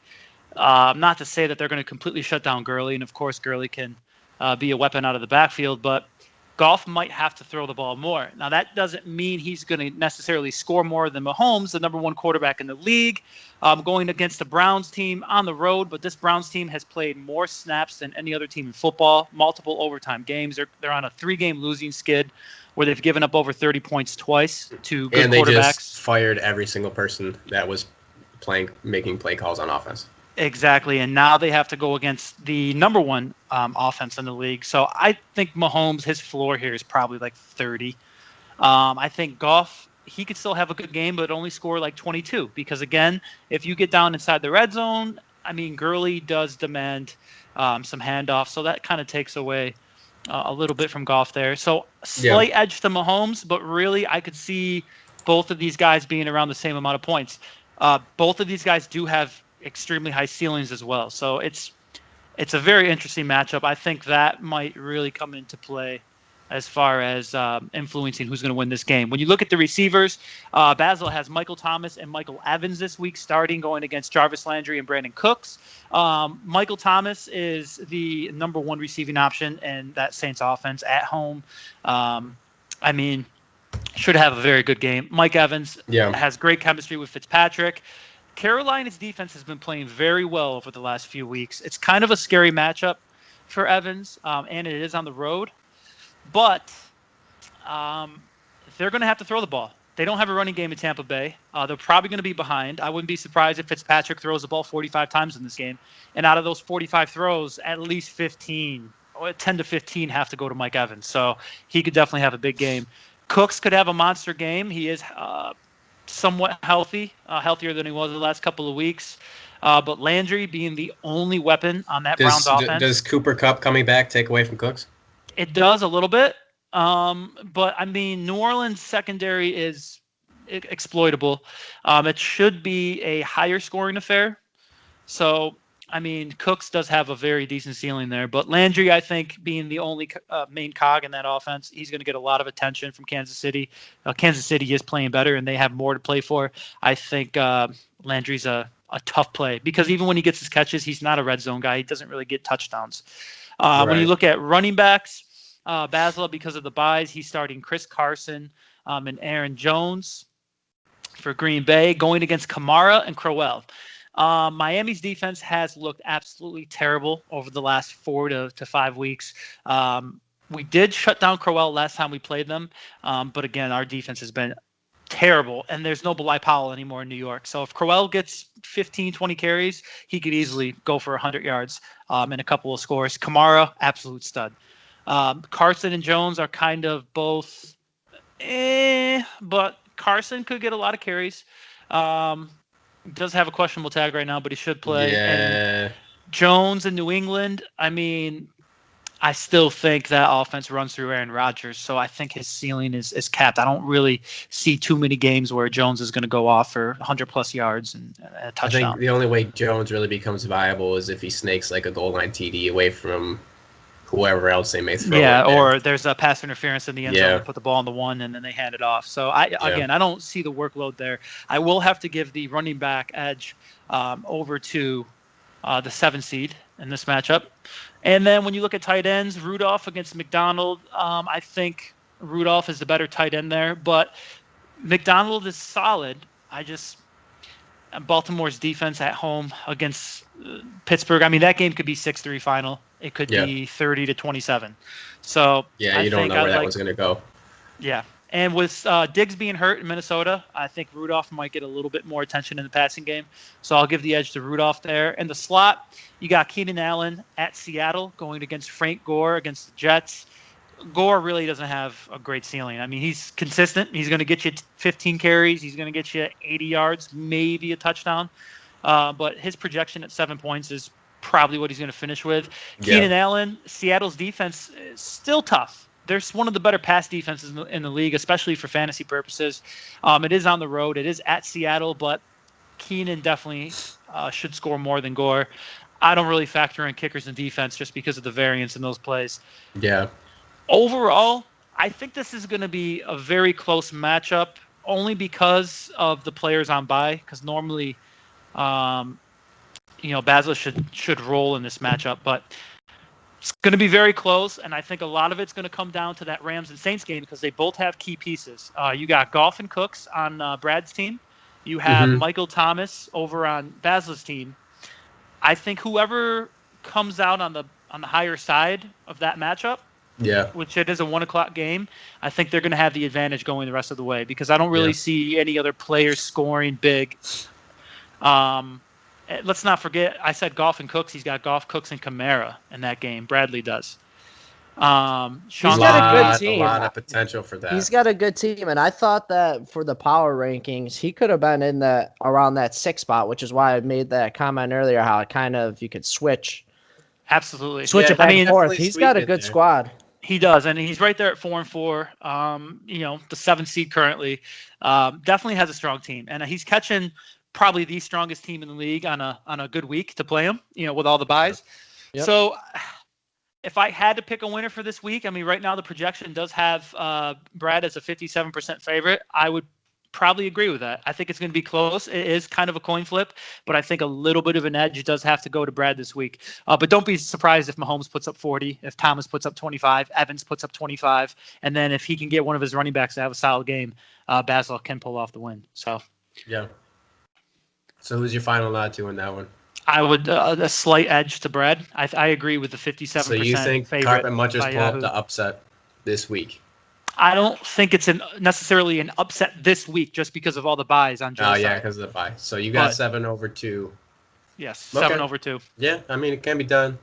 Not to say that they're going to completely shut down Gurley, and of course Gurley can be a weapon out of the backfield, but Goff might have to throw the ball more. Now, that doesn't mean he's going to necessarily score more than Mahomes, the number 1 quarterback in the league, going against the Browns team on the road. But this Browns team has played more snaps than any other team in football, multiple overtime games. They're on a 3-game losing skid where they've given up over 30 points twice to good quarterbacks. And they just fired every single person that was making play calls on offense. Exactly, and now they have to go against the number 1 offense in the league. So I think Mahomes, his floor here is probably like 30. I think Goff, he could still have a good game, but only score like 22. Because, again, if you get down inside the red zone, I mean, Gurley does demand some handoffs. So that kind of takes away a little bit from Goff there. So slight edge to Mahomes, but really I could see both of these guys being around the same amount of points. Both of these guys do have extremely high ceilings as well. So it's a very interesting matchup. I think that might really come into play as far as influencing who's going to win this game. When you look at the receivers, Basil has Michael Thomas and Michael Evans this week starting, going against Jarvis Landry and Brandon Cooks. Michael Thomas is the number one receiving option in that Saints offense at home. I mean, should have a very good game. Mike Evans has great chemistry with Fitzpatrick. Carolina's defense has been playing very well over the last few weeks. It's kind of a scary matchup for Evans, and it is on the road. But they're going to have to throw the ball. They don't have a running game in Tampa Bay. They're probably going to be behind. I wouldn't be surprised if Fitzpatrick throws the ball 45 times in this game. And out of those 45 throws, at least 10 to 15 have to go to Mike Evans. So he could definitely have a big game. Cooks could have a monster game. He is somewhat healthy, healthier than he was the last couple of weeks. But Landry being the only weapon on that Browns offense. Does Cooper Kupp coming back take away from Cooks? It does a little bit. But I mean, New Orleans secondary is exploitable. It should be a higher scoring affair. So, I mean, Cooks does have a very decent ceiling there. But Landry, I think, being the only main cog in that offense, he's going to get a lot of attention from Kansas City. Kansas City is playing better, and they have more to play for. I think Landry's a tough play because even when he gets his catches, he's not a red zone guy. He doesn't really get touchdowns. When you look at running backs, Basil, because of the buys, he's starting Chris Carson and Aaron Jones for Green Bay, going against Kamara and Crowell. Miami's defense has looked absolutely terrible over the last 4 to 5 weeks. We did shut down Crowell last time we played them, but again, our defense has been terrible, and there's no Bilal Powell anymore in New York. So if Crowell gets 15, 20 carries, he could easily go for 100 yards and a couple of scores. Kamara, absolute stud. Carson and Jones are kind of both but Carson could get a lot of carries. Does have a questionable tag right now, but he should play. Yeah. And Jones in New England, I mean, I still think that offense runs through Aaron Rodgers, so I think his ceiling is capped. I don't really see too many games where Jones is going to go off for 100-plus yards and a touchdown. I think the only way Jones really becomes viable is if he snakes like a goal line TD away from whoever else they may throw. Yeah, or there's a pass interference in the end zone to put the ball on the one and then they hand it off. So I don't see the workload there. I will have to give the running back edge over to the 7 seed in this matchup. And then when you look at tight ends, Rudolph against McDonald, I think Rudolph is the better tight end there, but McDonald is solid. Baltimore's defense at home against Pittsburgh. I mean, that game could be 6-3 final. It could be 30-27. So you don't know where that one's going to go. Yeah. And with Diggs being hurt in Minnesota, I think Rudolph might get a little bit more attention in the passing game. So I'll give the edge to Rudolph there. In the slot, you got Keenan Allen at Seattle going against Frank Gore against the Jets. Gore really doesn't have a great ceiling. I mean, he's consistent. He's going to get you 15 carries. He's going to get you 80 yards, maybe a touchdown. But his projection at 7 points is probably what he's going to finish with. Keenan Allen, Seattle's defense is still tough. They're one of the better pass defenses in the league, especially for fantasy purposes. It is on the road. It is at Seattle, but Keenan definitely should score more than Gore. I don't really factor in kickers and defense just because of the variance in those plays. Yeah. Overall, I think this is going to be a very close matchup only because of the players on bye, because normally Basil should roll in this matchup, but it's going to be very close, and I think a lot of it's going to come down to that Rams and Saints game because they both have key pieces. You got Goff and Cooks on Brad's team. You have Michael Thomas over on Basil's team. I think whoever comes out on the higher side of that matchup, which it is a 1:00 game, I think they're going to have the advantage going the rest of the way because I don't really see any other players scoring big. Let's not forget, I said Goff and Cooks. He's got Goff, Cooks, and Kamara in that game. Bradley does. He's got a good team. A lot of potential for that. He's got a good team, and I thought that for the power rankings, he could have been in around that 6 spot, which is why I made that comment earlier. How it kind of you could switch Absolutely. Switch Yeah, it back I mean, and forth. definitely He's got a sweep it good there. squad. he does, and he's right there at 4-4. The 7th seed currently. Definitely has a strong team, and he's catching probably the strongest team in the league on a good week to play him. With all the buys. Yep. So, if I had to pick a winner for this week, I mean, right now the projection does have Brad as a 57% favorite. I would probably agree with that. I think it's going to be close. It is kind of a coin flip, but I think a little bit of an edge does have to go to Brad this week. But don't be surprised if Mahomes puts up 40, if Thomas puts up 25, Evans puts up 25, and then if he can get one of his running backs to have a solid game, Basil can pull off the win. So, Yeah. So who's your final nod to in that one? I would a slight edge to Brad. I agree with the 57% So you think favorite Carpet Munchers by pull up Yahoo. the upset this week? I don't think it's necessarily an upset this week just because of all the buys on Joe's Oh, yeah, side. because of the bye. So you got But- 7/2. Yes, 7/2. Yeah, I mean, it can be done.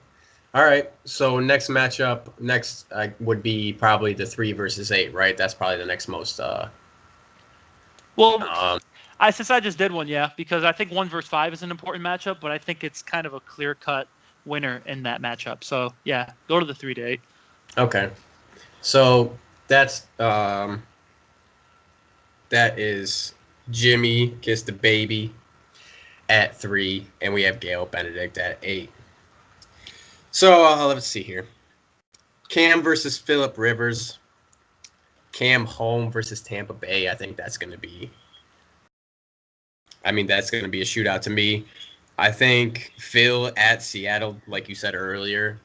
All right, so next matchup, would be probably the 3 versus 8, right? That's probably the next most. Well, since I just did one, yeah, because I think 1 versus 5 is an important matchup, but I think it's kind of a clear-cut winner in that matchup. So, yeah, go to the 3 to 8. Okay, so that's that is Jimmy Kiss the Baby at 3, and we have Gail Benedict at 8. So let's see here. Cam versus Phillip Rivers. Cam home versus Tampa Bay. I think that's going to be. That's going to be a shootout to me. I think Phil at Seattle, like you said earlier,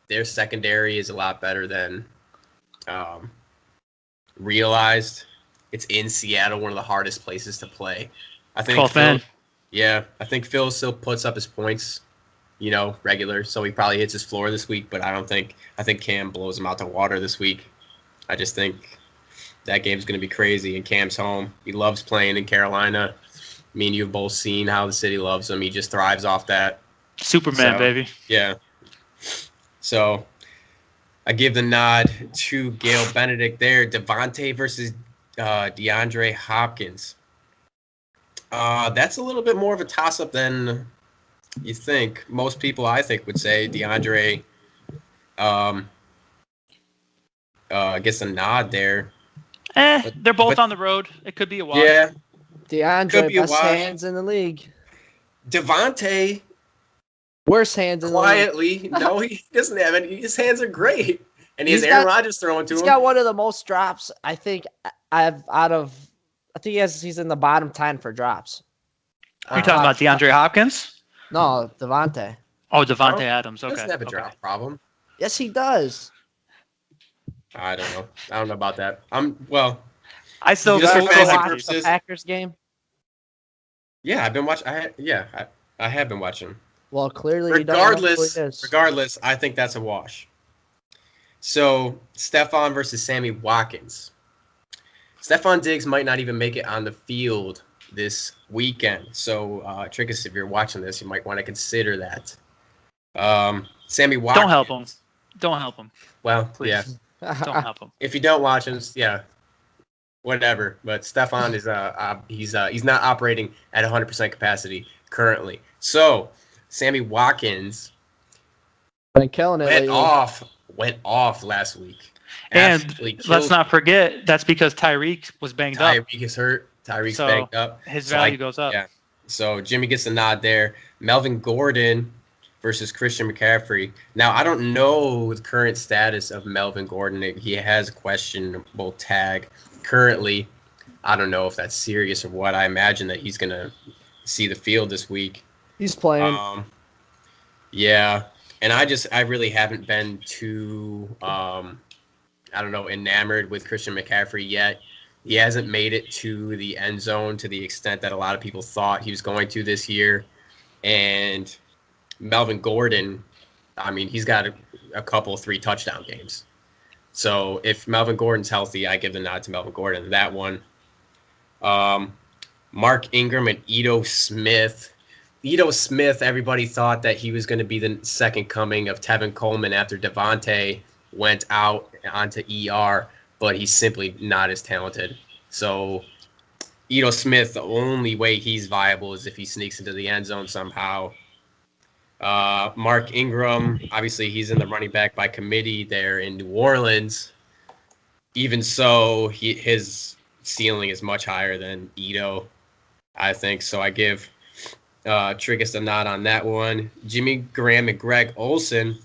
their secondary is a lot better than realized. It's in Seattle, one of the hardest places to play. I think 12th man. Yeah, I think Phil still puts up his points, regular. So he probably hits his floor this week, but I think Cam blows him out the water this week. I just think that game's going to be crazy, and Cam's home. He loves playing in Carolina. Me and you have both seen how the city loves him. He just thrives off that. Superman, baby. Yeah. So I give the nod to Gail Benedict there. Devontae versus DeAndre Hopkins. That's a little bit more of a toss-up than you think. Most people, I think, would say DeAndre gets a nod there. They're both on the road. It could be a wash. Yeah. Could DeAndre, be a best wash. hands in the league. Devontae, Worst hands in the league. quietly, no, he doesn't have any. His hands are great. And he has He's Aaron got- Rodgers throwing to He's him. got one of the most drops, I think, I think he's in the bottom 10 for drops. Are you talking about DeAndre Hopkins? No, Devontae. Oh, Devontae No, Adams. He Okay. doesn't have a okay. drop problem. Yes, he does. I don't know. I don't know about that. I still Just go for go fantasy Hopkins. purposes. The Packers game. Yeah, I've been watching. I have been watching. Well, clearly you don't know who Regardless, he is. I think that's a wash. So, Stephon versus Sammy Watkins. Stephon Diggs might not even make it on the field this weekend. So, Tricase, if you're watching this, you might want to consider that. Sammy Watkins. Don't help him. Don't help him. Well, Please. yeah. Don't help him. If you don't watch him, yeah, whatever. But Stephon is he's not operating at 100% capacity currently. So, Sammy Watkins Been killing it lately. went off last week. And Absolutely killed let's not forget that's because Tyreek was banged up. Tyreek is hurt. Tyreek's So, banged up. His So value goes up. Yeah. So Jimmy gets the nod there. Melvin Gordon versus Christian McCaffrey. Now, I don't know the current status of Melvin Gordon. He has a questionable tag currently. I don't know if that's serious or what. I imagine that he's going to see the field this week. He's playing. Yeah. And I really haven't been too, enamored with Christian McCaffrey yet. He hasn't made it to the end zone to the extent that a lot of people thought he was going to this year. And Melvin Gordon, he's got a couple 3 touchdown games. So if Melvin Gordon's healthy, I give the nod to Melvin Gordon. That one. Mark Ingram and Ito Smith. Ito Smith, everybody thought that he was going to be the second coming of Tevin Coleman after Devontae went out onto ER, but he's simply not as talented. So Ito Smith, the only way he's viable is if he sneaks into the end zone somehow. Mark Ingram, obviously he's in the running back by committee there in New Orleans. Even so, his ceiling is much higher than Ito, I think. So I give Tricase a nod on that one. Jimmy Graham and Greg Olson.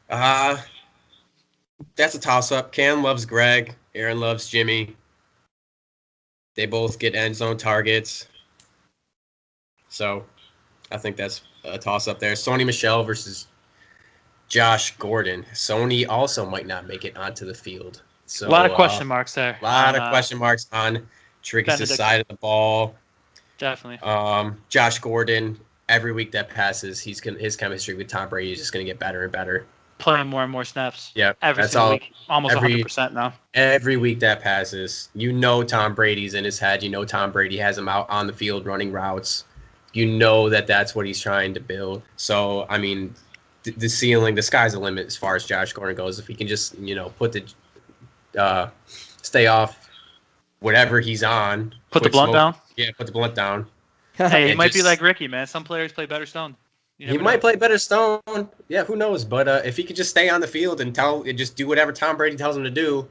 That's a toss-up. Cam loves Greg. Aaron loves Jimmy. They both get end zone targets. So I think that's a toss-up there. Sony Michel versus Josh Gordon. Sony also might not make it onto the field. So A lot of question marks there. A lot of question marks on Tricase's side of the ball. Definitely. Josh Gordon, every week that passes, his chemistry with Tom Brady is just going to get better and better. Playing more and more snaps. Yeah, every single week, almost 100% now. Every week that passes, Tom Brady's in his head. Tom Brady has him out on the field running routes. That's what he's trying to build. So, I mean, the ceiling, the sky's the limit as far as Josh Gordon goes. If he can just, stay off whatever he's on. Put the blunt down? Yeah, put the blunt down. Hey, he might be like Ricky, man. Some players play better stoned. He might play better stone. Yeah, who knows? But if he could just stay on the field and just do whatever Tom Brady tells him to do,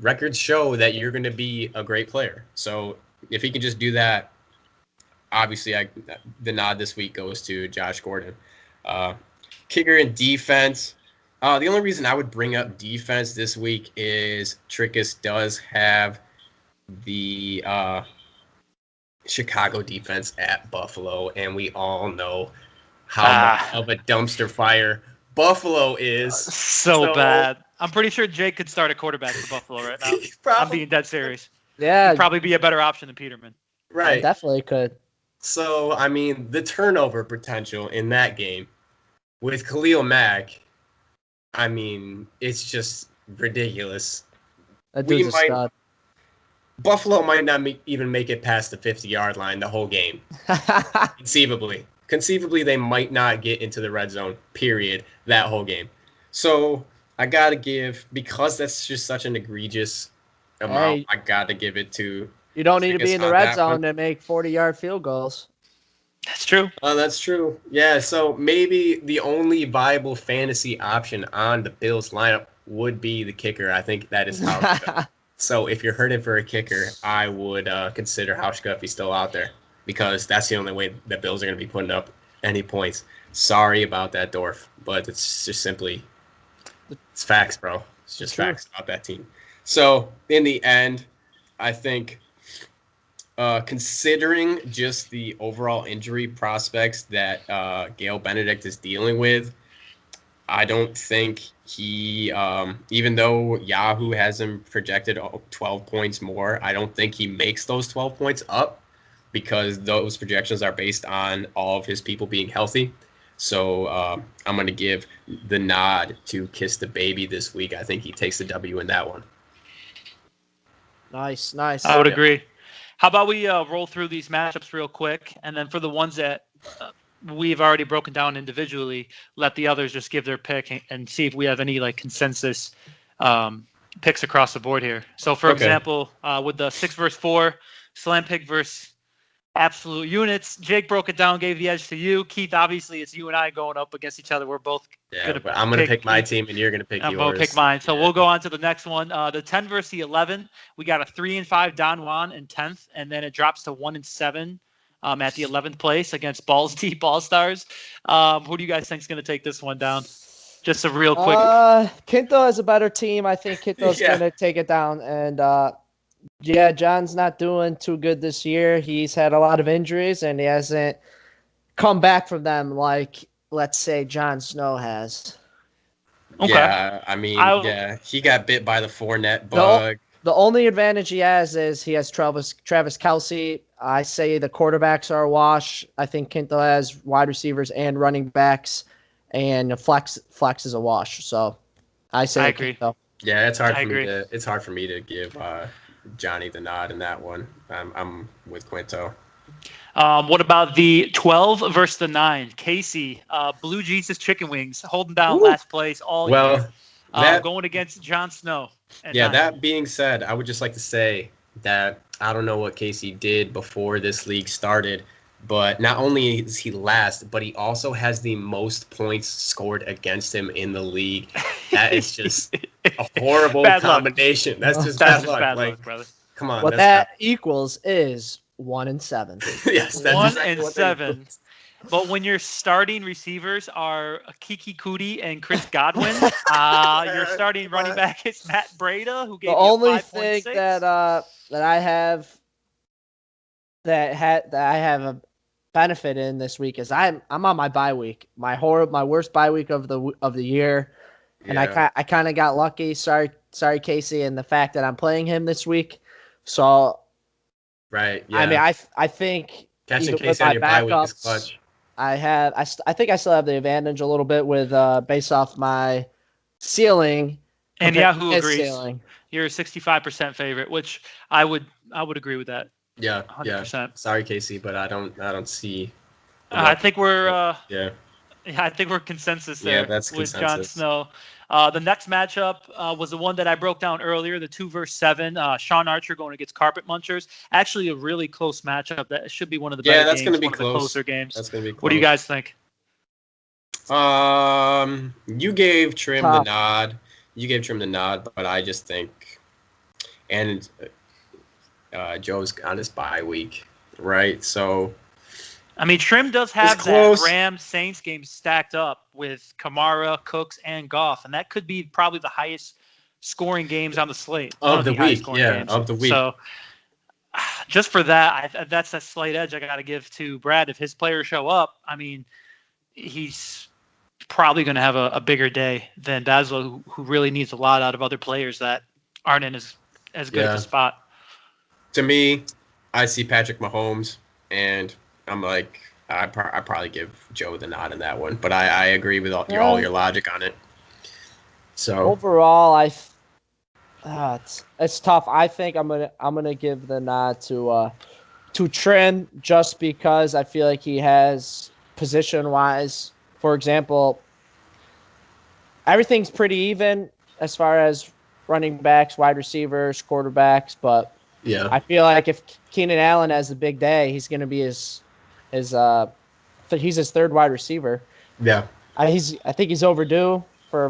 records show that you're going to be a great player. So if he can just do that, obviously the nod this week goes to Josh Gordon. Kicker and defense. The only reason I would bring up defense this week is Tricase does have the Chicago defense at Buffalo, and we all know how much of a dumpster fire Buffalo is. So bad. I'm pretty sure Jake could start a quarterback for Buffalo right now. I'm being dead serious. Yeah. He'd probably be a better option than Peterman. Right. I definitely could. So, I mean, the turnover potential in that game with Khalil Mack, I mean, it's just ridiculous. That dude's a stud. Buffalo might not even make it past the 50-yard line the whole game. Conceivably, they might not get into the red zone, period, that whole game. So I got to give, because that's just such an egregious amount, I got to give it to. You don't need to be in the red zone to make 40-yard field goals. That's true. That's true. Yeah, so maybe the only viable fantasy option on the Bills lineup would be the kicker. I think that is how. So if you're hurting for a kicker, I would consider Hauschka if he's still out there, because that's the only way the Bills are going to be putting up any points. Sorry about that, Dorf, but it's just simply it's facts, bro. It's just facts about that team. So in the end, I think considering just the overall injury prospects that Gail Benedict is dealing with, I don't think he, even though Yahoo has him projected 12 points more, I don't think he makes those 12 points up, because those projections are based on all of his people being healthy. So I'm going to give the nod to Kiss the Baby this week. I think he takes the W in that one. Nice. I would agree. How about we roll through these matchups real quick, and then for the ones that we've already broken down individually, let the others just give their pick and see if we have any consensus picks across the board here. So, for example, with the 6 versus 4, slam pick versus absolute units, Jake broke it down, gave the edge to you. Keith, obviously, it's you and I going up against each other. We're both but I'm going to pick my team, and you're going to pick yours. I'm going to pick mine. So we'll go on to the next one. The 10 versus the 11, we got a 3-5 Don Juan in 10th, and then it drops to 1-7. At the 11th place against Balls Deep All Stars. Who do you guys think is going to take this one down? Just a real quick. Quinto has a better team. I think Quinto's going to take it down. And John's not doing too good this year. He's had a lot of injuries, and he hasn't come back from them like, let's say, Jon Snow has. Okay. Yeah, I mean, he got bit by the Fournette bug. The only advantage he has is he has Travis Kelce. I say the quarterbacks are a wash. I think Quinto has wide receivers and running backs, and flex is a wash. So I say I agree. Quinto. Yeah, it's hard for me to give Johnny the nod in that one. I'm with Quinto. What about the 12 versus the 9? Casey, Blue Jesus Chicken Wings, holding down last place all year. Going against Jon Snow. That being said, I would just like to say that I don't know what Casey did before this league started, But not only is he last, but he also has the most points scored against him in the league. That is just a horrible Bad luck. combination. That's just That's bad just luck. bad Like, luck, brother. come on. What That's that equals is 1-7. yes, that's 1 exactly and what that 7. equals. But when your starting receivers are Kiki Cootie and Chris Godwin, your starting running back is Matt Breida, who gave The you only 5.6. thing that I have that I have a benefit in this week is I'm on my bye week, my worst bye week of the year, and Yeah. I kind of got lucky. Sorry, Casey, and the fact that I'm playing him this week. So Right. Yeah. I mean, I think Catching even Casey on your bye week is backups, clutch. I think I still have the advantage a little bit with based off my ceiling. And compared to Yahoo his agrees. ceiling. You're a 65% favorite, which I would agree with that. Yeah. 100%. Yeah. Sorry, Casey, but I don't see. I think we're Yeah. I think we're consensus Yeah, there that's with Jon consensus. Snow. The next matchup was the one that I broke down earlier, the 2 versus 7. Sean Archer going against Carpet Munchers. Actually, a really close matchup. That should be one of the better that's games, gonna be one of the close. closer games. That's gonna be close. What do you guys think? You gave Trim the Tough. nod. You gave Trim the nod, but I just think, and Joe's on his bye week, right? So I mean, Trim does have that close. Rams Saints game stacked up with Kamara, Cooks, and Goff, and that could be probably the highest scoring games on the slate. One of the highest week, scoring yeah, games. of the week. So just for that, that's a slight edge I got to give to Brad. If his players show up, I mean, he's probably going to have a bigger day than Dazzler, who really needs a lot out of other players that aren't in as good of Yeah. a spot. To me, I see Patrick Mahomes, and I'm like, I probably give Joe the nod in that one, but I agree with all your logic on it. So Overall, it's tough. I think I'm gonna give the nod to Trim just because I feel like he has position wise. For example, everything's pretty even as far as running backs, wide receivers, quarterbacks, but yeah, I feel like if Keenan Allen has a big day, he's gonna be he's his third wide receiver. yeah, I think he's overdue for a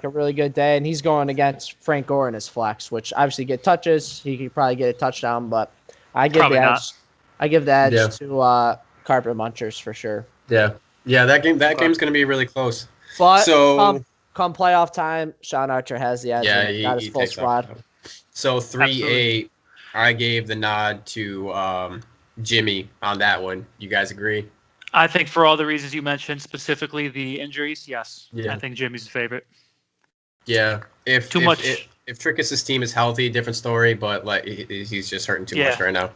really good day, and he's going against Frank Gore in his flex, which obviously get touches. He could probably get a touchdown, but I give Probably the edge. not. I give the edge Yeah. to Carpet Munchers for sure. yeah. That game's gonna be really close. But So come playoff time, Sean Archer has the edge. yeah, and got his he full takes squad. off. So 3-8, I gave the nod to Jimmy on that one. You guys agree? I think for all the reasons you mentioned, specifically the injuries, yes. Yeah. I think Jimmy's the favorite. Yeah. If Too much. If Tricase's team is healthy, different story. But like he's just hurting too much right now.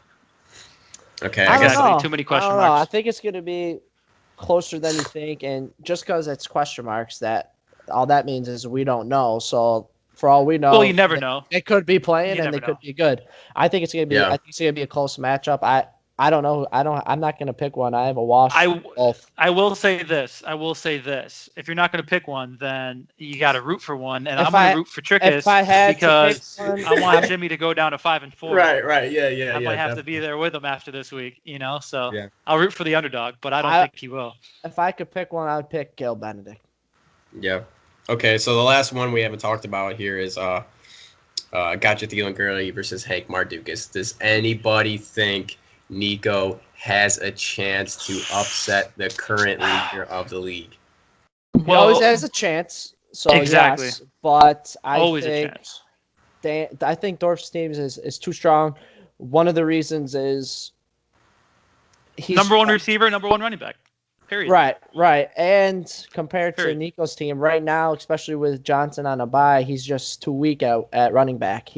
Okay, I guess. Exactly. Too many question I don't know. I marks. think it's going to be closer than you think, and just because it's question marks, that all that means is we don't know. So for all we know, Well, you never know. They could be playing You and they never know. could be good. I think it's going to be. Yeah. I think it's going to be a close matchup. I don't know. I'm not going to pick one. I have a wash. Both. I will say this. If you're not going to pick one, then you got to root for one, and If I'm going I- to root for Tricase If I had because to pick I one, want Jimmy to go down to 5-4. Right. Yeah. I might have to be there with him after this week, So Yeah. I'll root for the underdog, but I don't think he will. if I could pick one, I would pick Gail Benedict. Yeah. Okay, so the last one we haven't talked about here is Gotcha Thielen Gurley versus Hank Mardukas. Does anybody think Nico has a chance to upset the current leader of the league? He always has a chance. So Exactly. yes, but I Always a think chance. I think Dorf's team is too strong. One of the reasons is he's Number one receiver, number one running back. Period. Right. And compared to Period. Nico's team right now, especially with Johnson on a bye, he's just too weak at running back.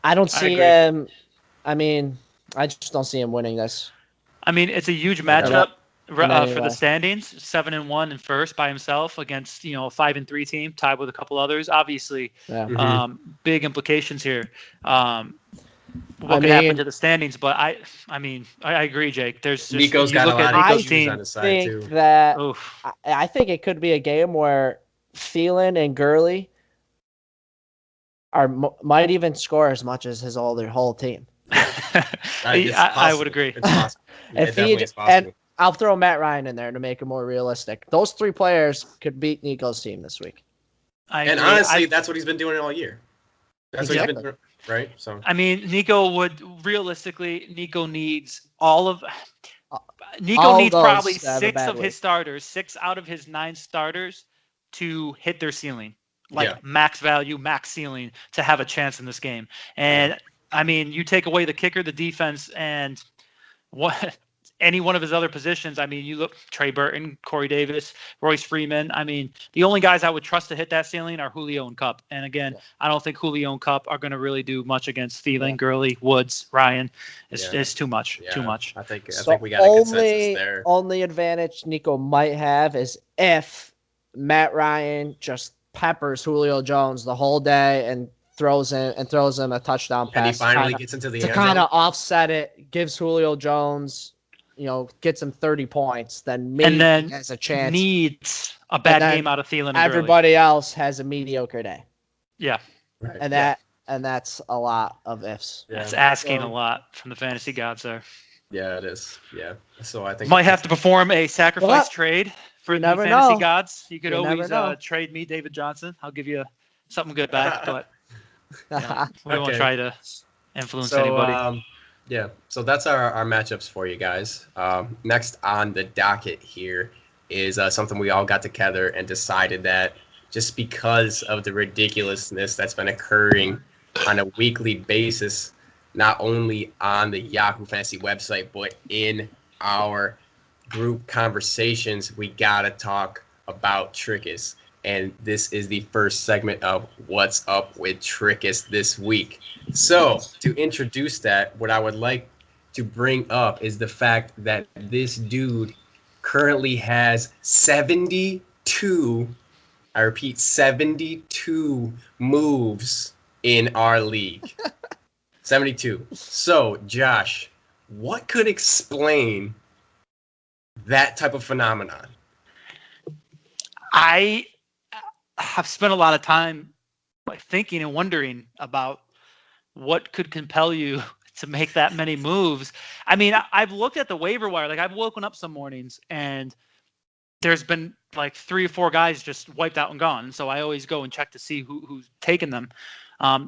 I don't see agree. him. I mean, I just don't see him winning this. I mean, it's a huge matchup for Anyway. the standings. 7-1 in first by himself against a 5-3 team tied with a couple others. Obviously, Yeah. Mhm. big implications here. What could happen to the standings? But I agree, Jake. There's just, Nico's you got a look lot at of Nico's issues team. on his side think too. that Oof. I think it could be a game where Thielen and Gurley might even score as much as their whole team. I would agree. It's possible. Yeah, it If definitely he is possible. and I'll throw Matt Ryan in there to make it more realistic. Those three players could beat Nico's team this week. I And agree. honestly, that's what he's been doing all year. That's what he's Exactly. been doing, right? So I mean, Nico needs all of. Nico All needs those probably to have a 6 bad of his week. starters, 6 out of his 9 starters, to hit their ceiling, like Yeah. max value, max ceiling, to have a chance in this game. And I mean, you take away the kicker, the defense, and what any one of his other positions. I mean, you look Trey Burton, Corey Davis, Royce Freeman. I mean, the only guys I would trust to hit that ceiling are Julio and Cup. And again, I don't think Julio and Cup are going to really do much against Thielen, Gurley, Woods, Ryan. It's too much. yeah, Too much. I think So we got a consensus there. only advantage Nico might have is if Matt Ryan just peppers Julio Jones the whole day and throws him a touchdown And he pass finally gets into the to end kind zone. of offset it, gives Julio Jones, gets him 30 points, then maybe And then he has a chance. Needs a bad then game out of Thielen and Gurley. Everybody else has a mediocre day, Yeah, Right. and that's a lot of ifs. Yeah. that's asking So- a lot from the fantasy gods there. Yeah, it is. Yeah. So I think Might have to perform a sacrifice Well, trade for you the never fantasy know. gods. You could You never always know. trade me David Johnson. I'll give you something good back, but we won't Okay. try to influence anybody. Yeah, so that's our matchups for you guys. Next on the docket here is something we all got together and decided that just because of the ridiculousness that's been occurring on a weekly basis, not only on the Yahoo Fantasy website, but in our group conversations, we got to talk about Tricase. And this is the first segment of What's Up with Tricase this week. So, to introduce that, what I would like to bring up is the fact that this dude currently has 72, I repeat, 72 moves in our league. 72. So, Josh, what could explain that type of phenomenon? I have spent a lot of time thinking and wondering about what could compel you to make that many moves. I mean, I've looked at the waiver wire. Like, I've woken up some mornings and there's been like 3 or 4 guys just wiped out and gone. So I always go and check to see who's taken them,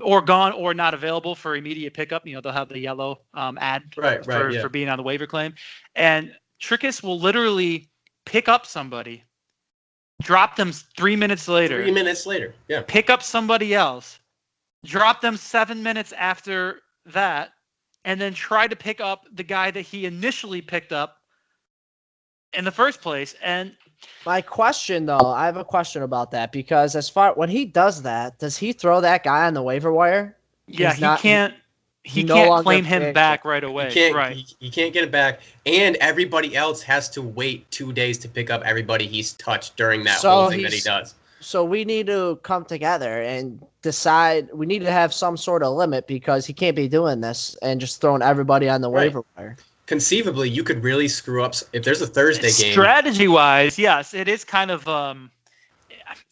or gone or not available for immediate pickup. They'll have the yellow ad for being on the waiver claim. And Tricase will literally pick up somebody, drop them 3 minutes later. 3 minutes later, yeah. Pick up somebody else, drop them 7 minutes after that, and then try to pick up the guy that he initially picked up in the first place. And My question, though, I have a question about that, because when he does that, does he throw that guy on the waiver wire? yeah, He's he no can't longer claim him picked. back right away. You can't get it back, and everybody else has to wait 2 days to pick up everybody he's touched during that whole thing that he does. So we need to come together and decide. We need to have some sort of limit, because he can't be doing this and just throwing everybody on the waiver wire. Conceivably, you could really screw up if there's a Thursday game. Strategy-wise, yes, it is kind of.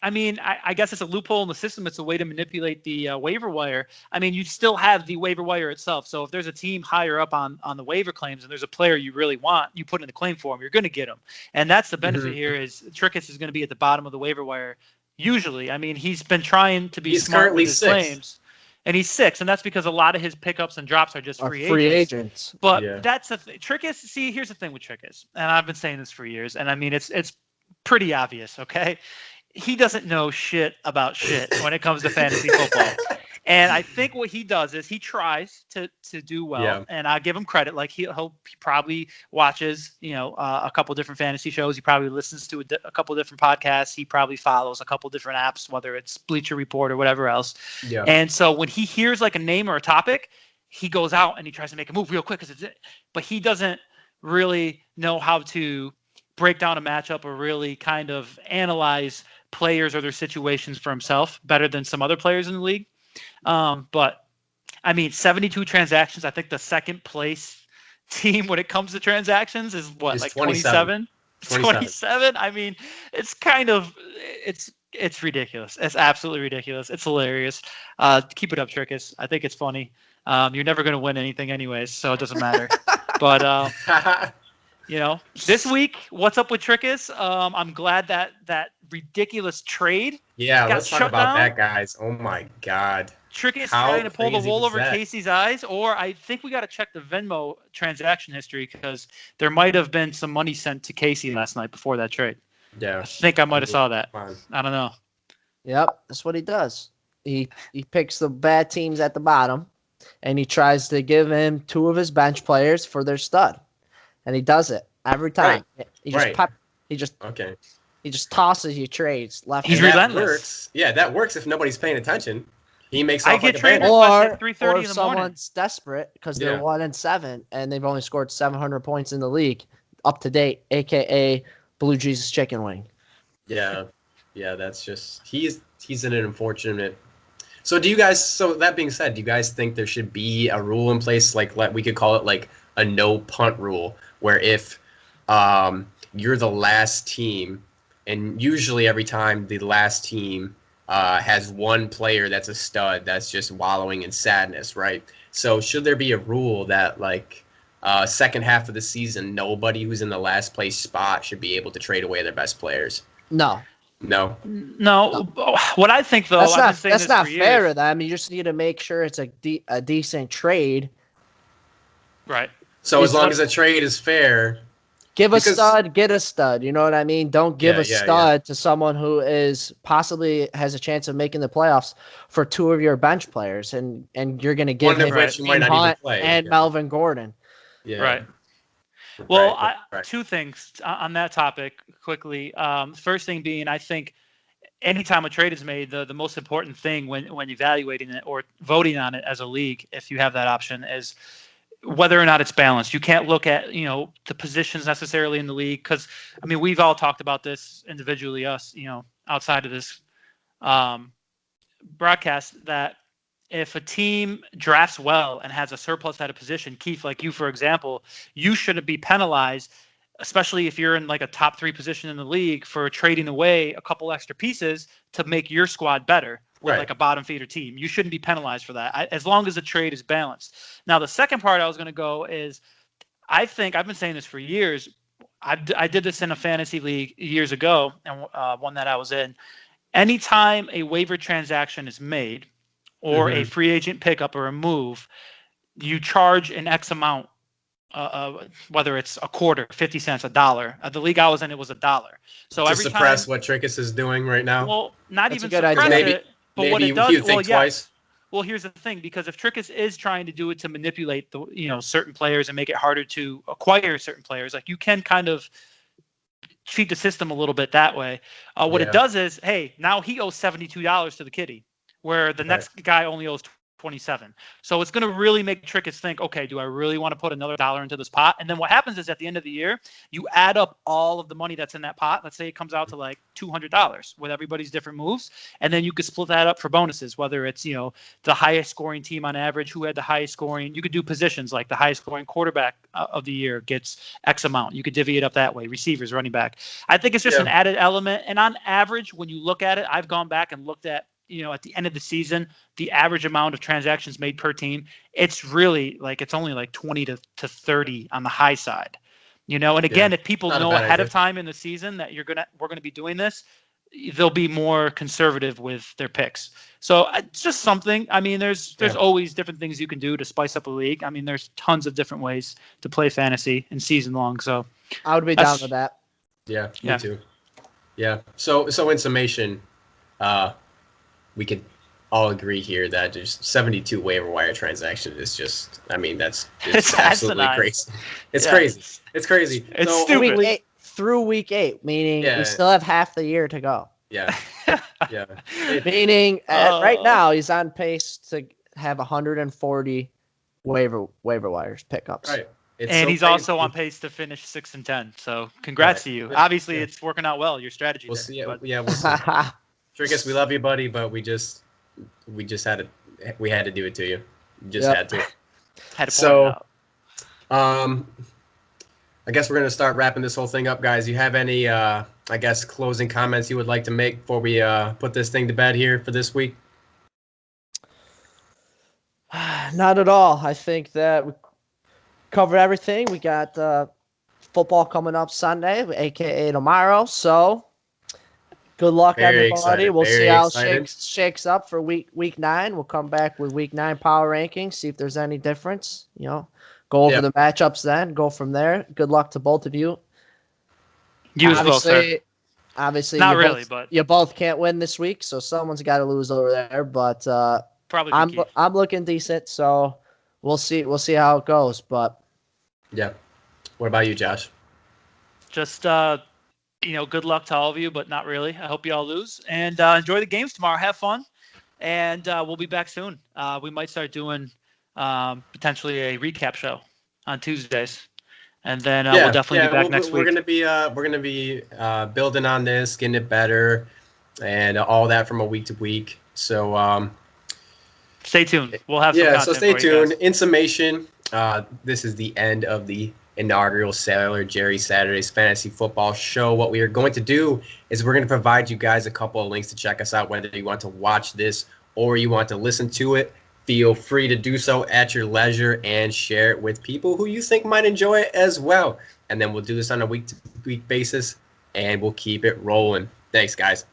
I mean, I guess it's a loophole in the system. It's a way to manipulate the waiver wire. I mean, you still have the waiver wire itself. So if there's a team higher up on the waiver claims and there's a player you really want, you put in the claim for him, you're going to get him. And that's the benefit here is Tricase is going to be at the bottom of the waiver wire usually. I mean, he's been trying to be smart with his claims. And he's 6, and that's because a lot of his pickups and drops are just free agents. But that's the thing. Tricase, see, here's the thing with Tricase, and I've been saying this for years, and I mean, it's pretty obvious, okay? He doesn't know shit about shit when it comes to fantasy football. And I think what he does is he tries to do well, and I give him credit. Like he probably watches, a couple different fantasy shows. He probably listens to a couple different podcasts. He probably follows a couple different apps, whether it's Bleacher Report or whatever else. Yeah. And so when he hears like a name or a topic, he goes out and he tries to make a move real quick but he doesn't really know how to break down a matchup or really kind of analyze players or their situations for himself better than some other players in the league. But I mean, 72 transactions. I think the second place team when it comes to transactions is what, it's like 27? 27. I mean, it's kind of, it's ridiculous. It's absolutely ridiculous. It's hilarious. Keep it up, Tricase. I think it's funny. You're never going to win anything anyways, so it doesn't matter. But this week, what's up with Tricase? I'm glad that ridiculous trade. Yeah, got let's talk shut about down. that, guys. Oh my God. Tricase How trying to pull the crazy wool was over that? Casey's eyes, or I think we got to check the Venmo transaction history because there might have been some money sent to Casey last night before that trade. Yeah. I think I might have saw that. Fine. I don't know. Yep, that's what he does. He picks the bad teams at the bottom, and he tries to give him 2 of his bench players for their stud, and he does it every time. Right. He just Right. Okay. Okay. He just tosses you trades left. He's and right. That relentless. works. Yeah, that works if nobody's paying attention. He makes I off get like a traded bandit. requests at Or 3:30 if in the morning. someone's desperate because they're Yeah. 1-7 and they've only scored 700 points in the league, up to date, aka Blue Jesus Chicken Wing. Yeah. Yeah, that's just he's in an unfortunate. So do you guys? So that being said, do you guys think there should be a rule in place, like we could call it like a no punt rule, where if you're the last team, and usually every time the last team has one player that's a stud that's just wallowing in sadness, right? So should there be a rule that like second half of the season, nobody who's in the last place spot should be able to trade away their best players? No, No. No. What I think, though, that's I've been not saying that's this not for fair years. to them. You just need to make sure it's a decent trade. Right. So as It's long not- as a trade is fair, Give a Because- stud, get a stud. You know what I mean? Don't give Yeah, a yeah, stud to someone who is possibly has a chance of making the playoffs for 2 of your bench players, and you're going to give one of him which you might not Hunt even play. and Yeah. Melvin Gordon. Yeah. Right. Well, Right. 2 things on that topic quickly. First thing being, I think anytime a trade is made, the most important thing when evaluating it or voting on it as a league, if you have that option, is whether or not it's balanced. You can't look at the positions necessarily in the league because I mean we've all talked about this individually, us outside of this broadcast, that if a team drafts well and has a surplus at a position, Keith, like you for example, you shouldn't be penalized, especially if you're in like a top 3 position in the league, for trading away a couple extra pieces to make your squad better with Right. like a bottom feeder team. You shouldn't be penalized for that as long as the trade is balanced. Now, the second part I was going to go is I think I've been saying this for years. I did this in a fantasy league years ago, and one that I was in. Anytime a waiver transaction is made or a free agent pickup or a move, you charge an X amount. Whether it's a quarter, 50 cents, $1. The league I was in, it was $1. So To every suppress time, what Tricase is doing right now. well, not That's a even good idea. suppress maybe it, but what maybe it does, you think twice. Well, here's the thing, because if Tricase is trying to do it to manipulate the certain players and make it harder to acquire certain players, like you can kind of cheat the system a little bit that way. What Yeah. it does is, hey, now he owes $72 to the kitty, where the next guy only owes 27. So it's going to really make Tricase think, okay, do I really want to put another $1 into this pot? And then what happens is at the end of the year, you add up all of the money that's in that pot. Let's say it comes out to like $200 with everybody's different moves. And then you could split that up for bonuses, whether it's, the highest scoring team on average, who had the highest scoring. You could do positions like the highest scoring quarterback of the year gets X amount. You could divvy it up that way. Receivers, running back. I think it's just an added element. And on average, when you look at it, I've gone back and looked at, at the end of the season, the average amount of transactions made per team, it's really like, it's only like 20 to 30 on the high side, and again, if people know ahead of time in the season that we're going to be doing this, they'll be more conservative with their picks. So it's just something. I mean, there's always different things you can do to spice up a league. I mean, there's tons of different ways to play fantasy and season long. So I would be down with that. Yeah, me too. Yeah. So in summation, we could all agree here that just 72 waiver wire transactions is just, I mean, that's absolutely crazy. It's crazy. It's crazy. It's so stupid. Through week 8, meaning we still have half the year to go. Yeah. Yeah. Meaning right now he's on pace to have 140 waiver wires pickups. Right. And he's also on pace to finish 6-10. So congrats to you. Obviously, it's working out well, your strategy. We'll there, see. but... Yeah, we'll see. Tricase, we love you, buddy, but we just had to do it to you. Just had to. Had to point it out. I guess we're gonna start wrapping this whole thing up, guys. You have any, I guess, closing comments you would like to make before we put this thing to bed here for this week? Not at all. I think that we covered everything. We got football coming up Sunday, aka tomorrow. So good luck, Very everybody. excited. We'll see Very how it excited. shakes up for week 9. We'll come back with week 9 power rankings, see if there's any difference. Go over Yep. the matchups then, go from there. Good luck to both of you. You as well, sir. Obviously, Not really, but you both can't win this week, so someone's got to lose over there. But probably I'm Keith. I'm looking decent, so we'll see how it goes. But Yeah. What about you, Josh? Just good luck to all of you, but not really. I hope you all lose and enjoy the games tomorrow. Have fun, and we'll be back soon. We might start doing potentially a recap show on Tuesdays, and then we'll definitely be back next we're week. We're gonna be building on this, getting it better, and all that from a week to week. So Stay tuned. We'll have some yeah, content so stay for you guys. tuned. In summation, this is the end of the inaugural Sailor Jerry Saturday's Fantasy Football Show. What we are going to do is we're going to provide you guys a couple of links to check us out, whether you want to watch this or you want to listen to it. Feel free to do so at your leisure and share it with people who you think might enjoy it as well. And then we'll do this on a week-to-week basis, and we'll keep it rolling. Thanks, guys.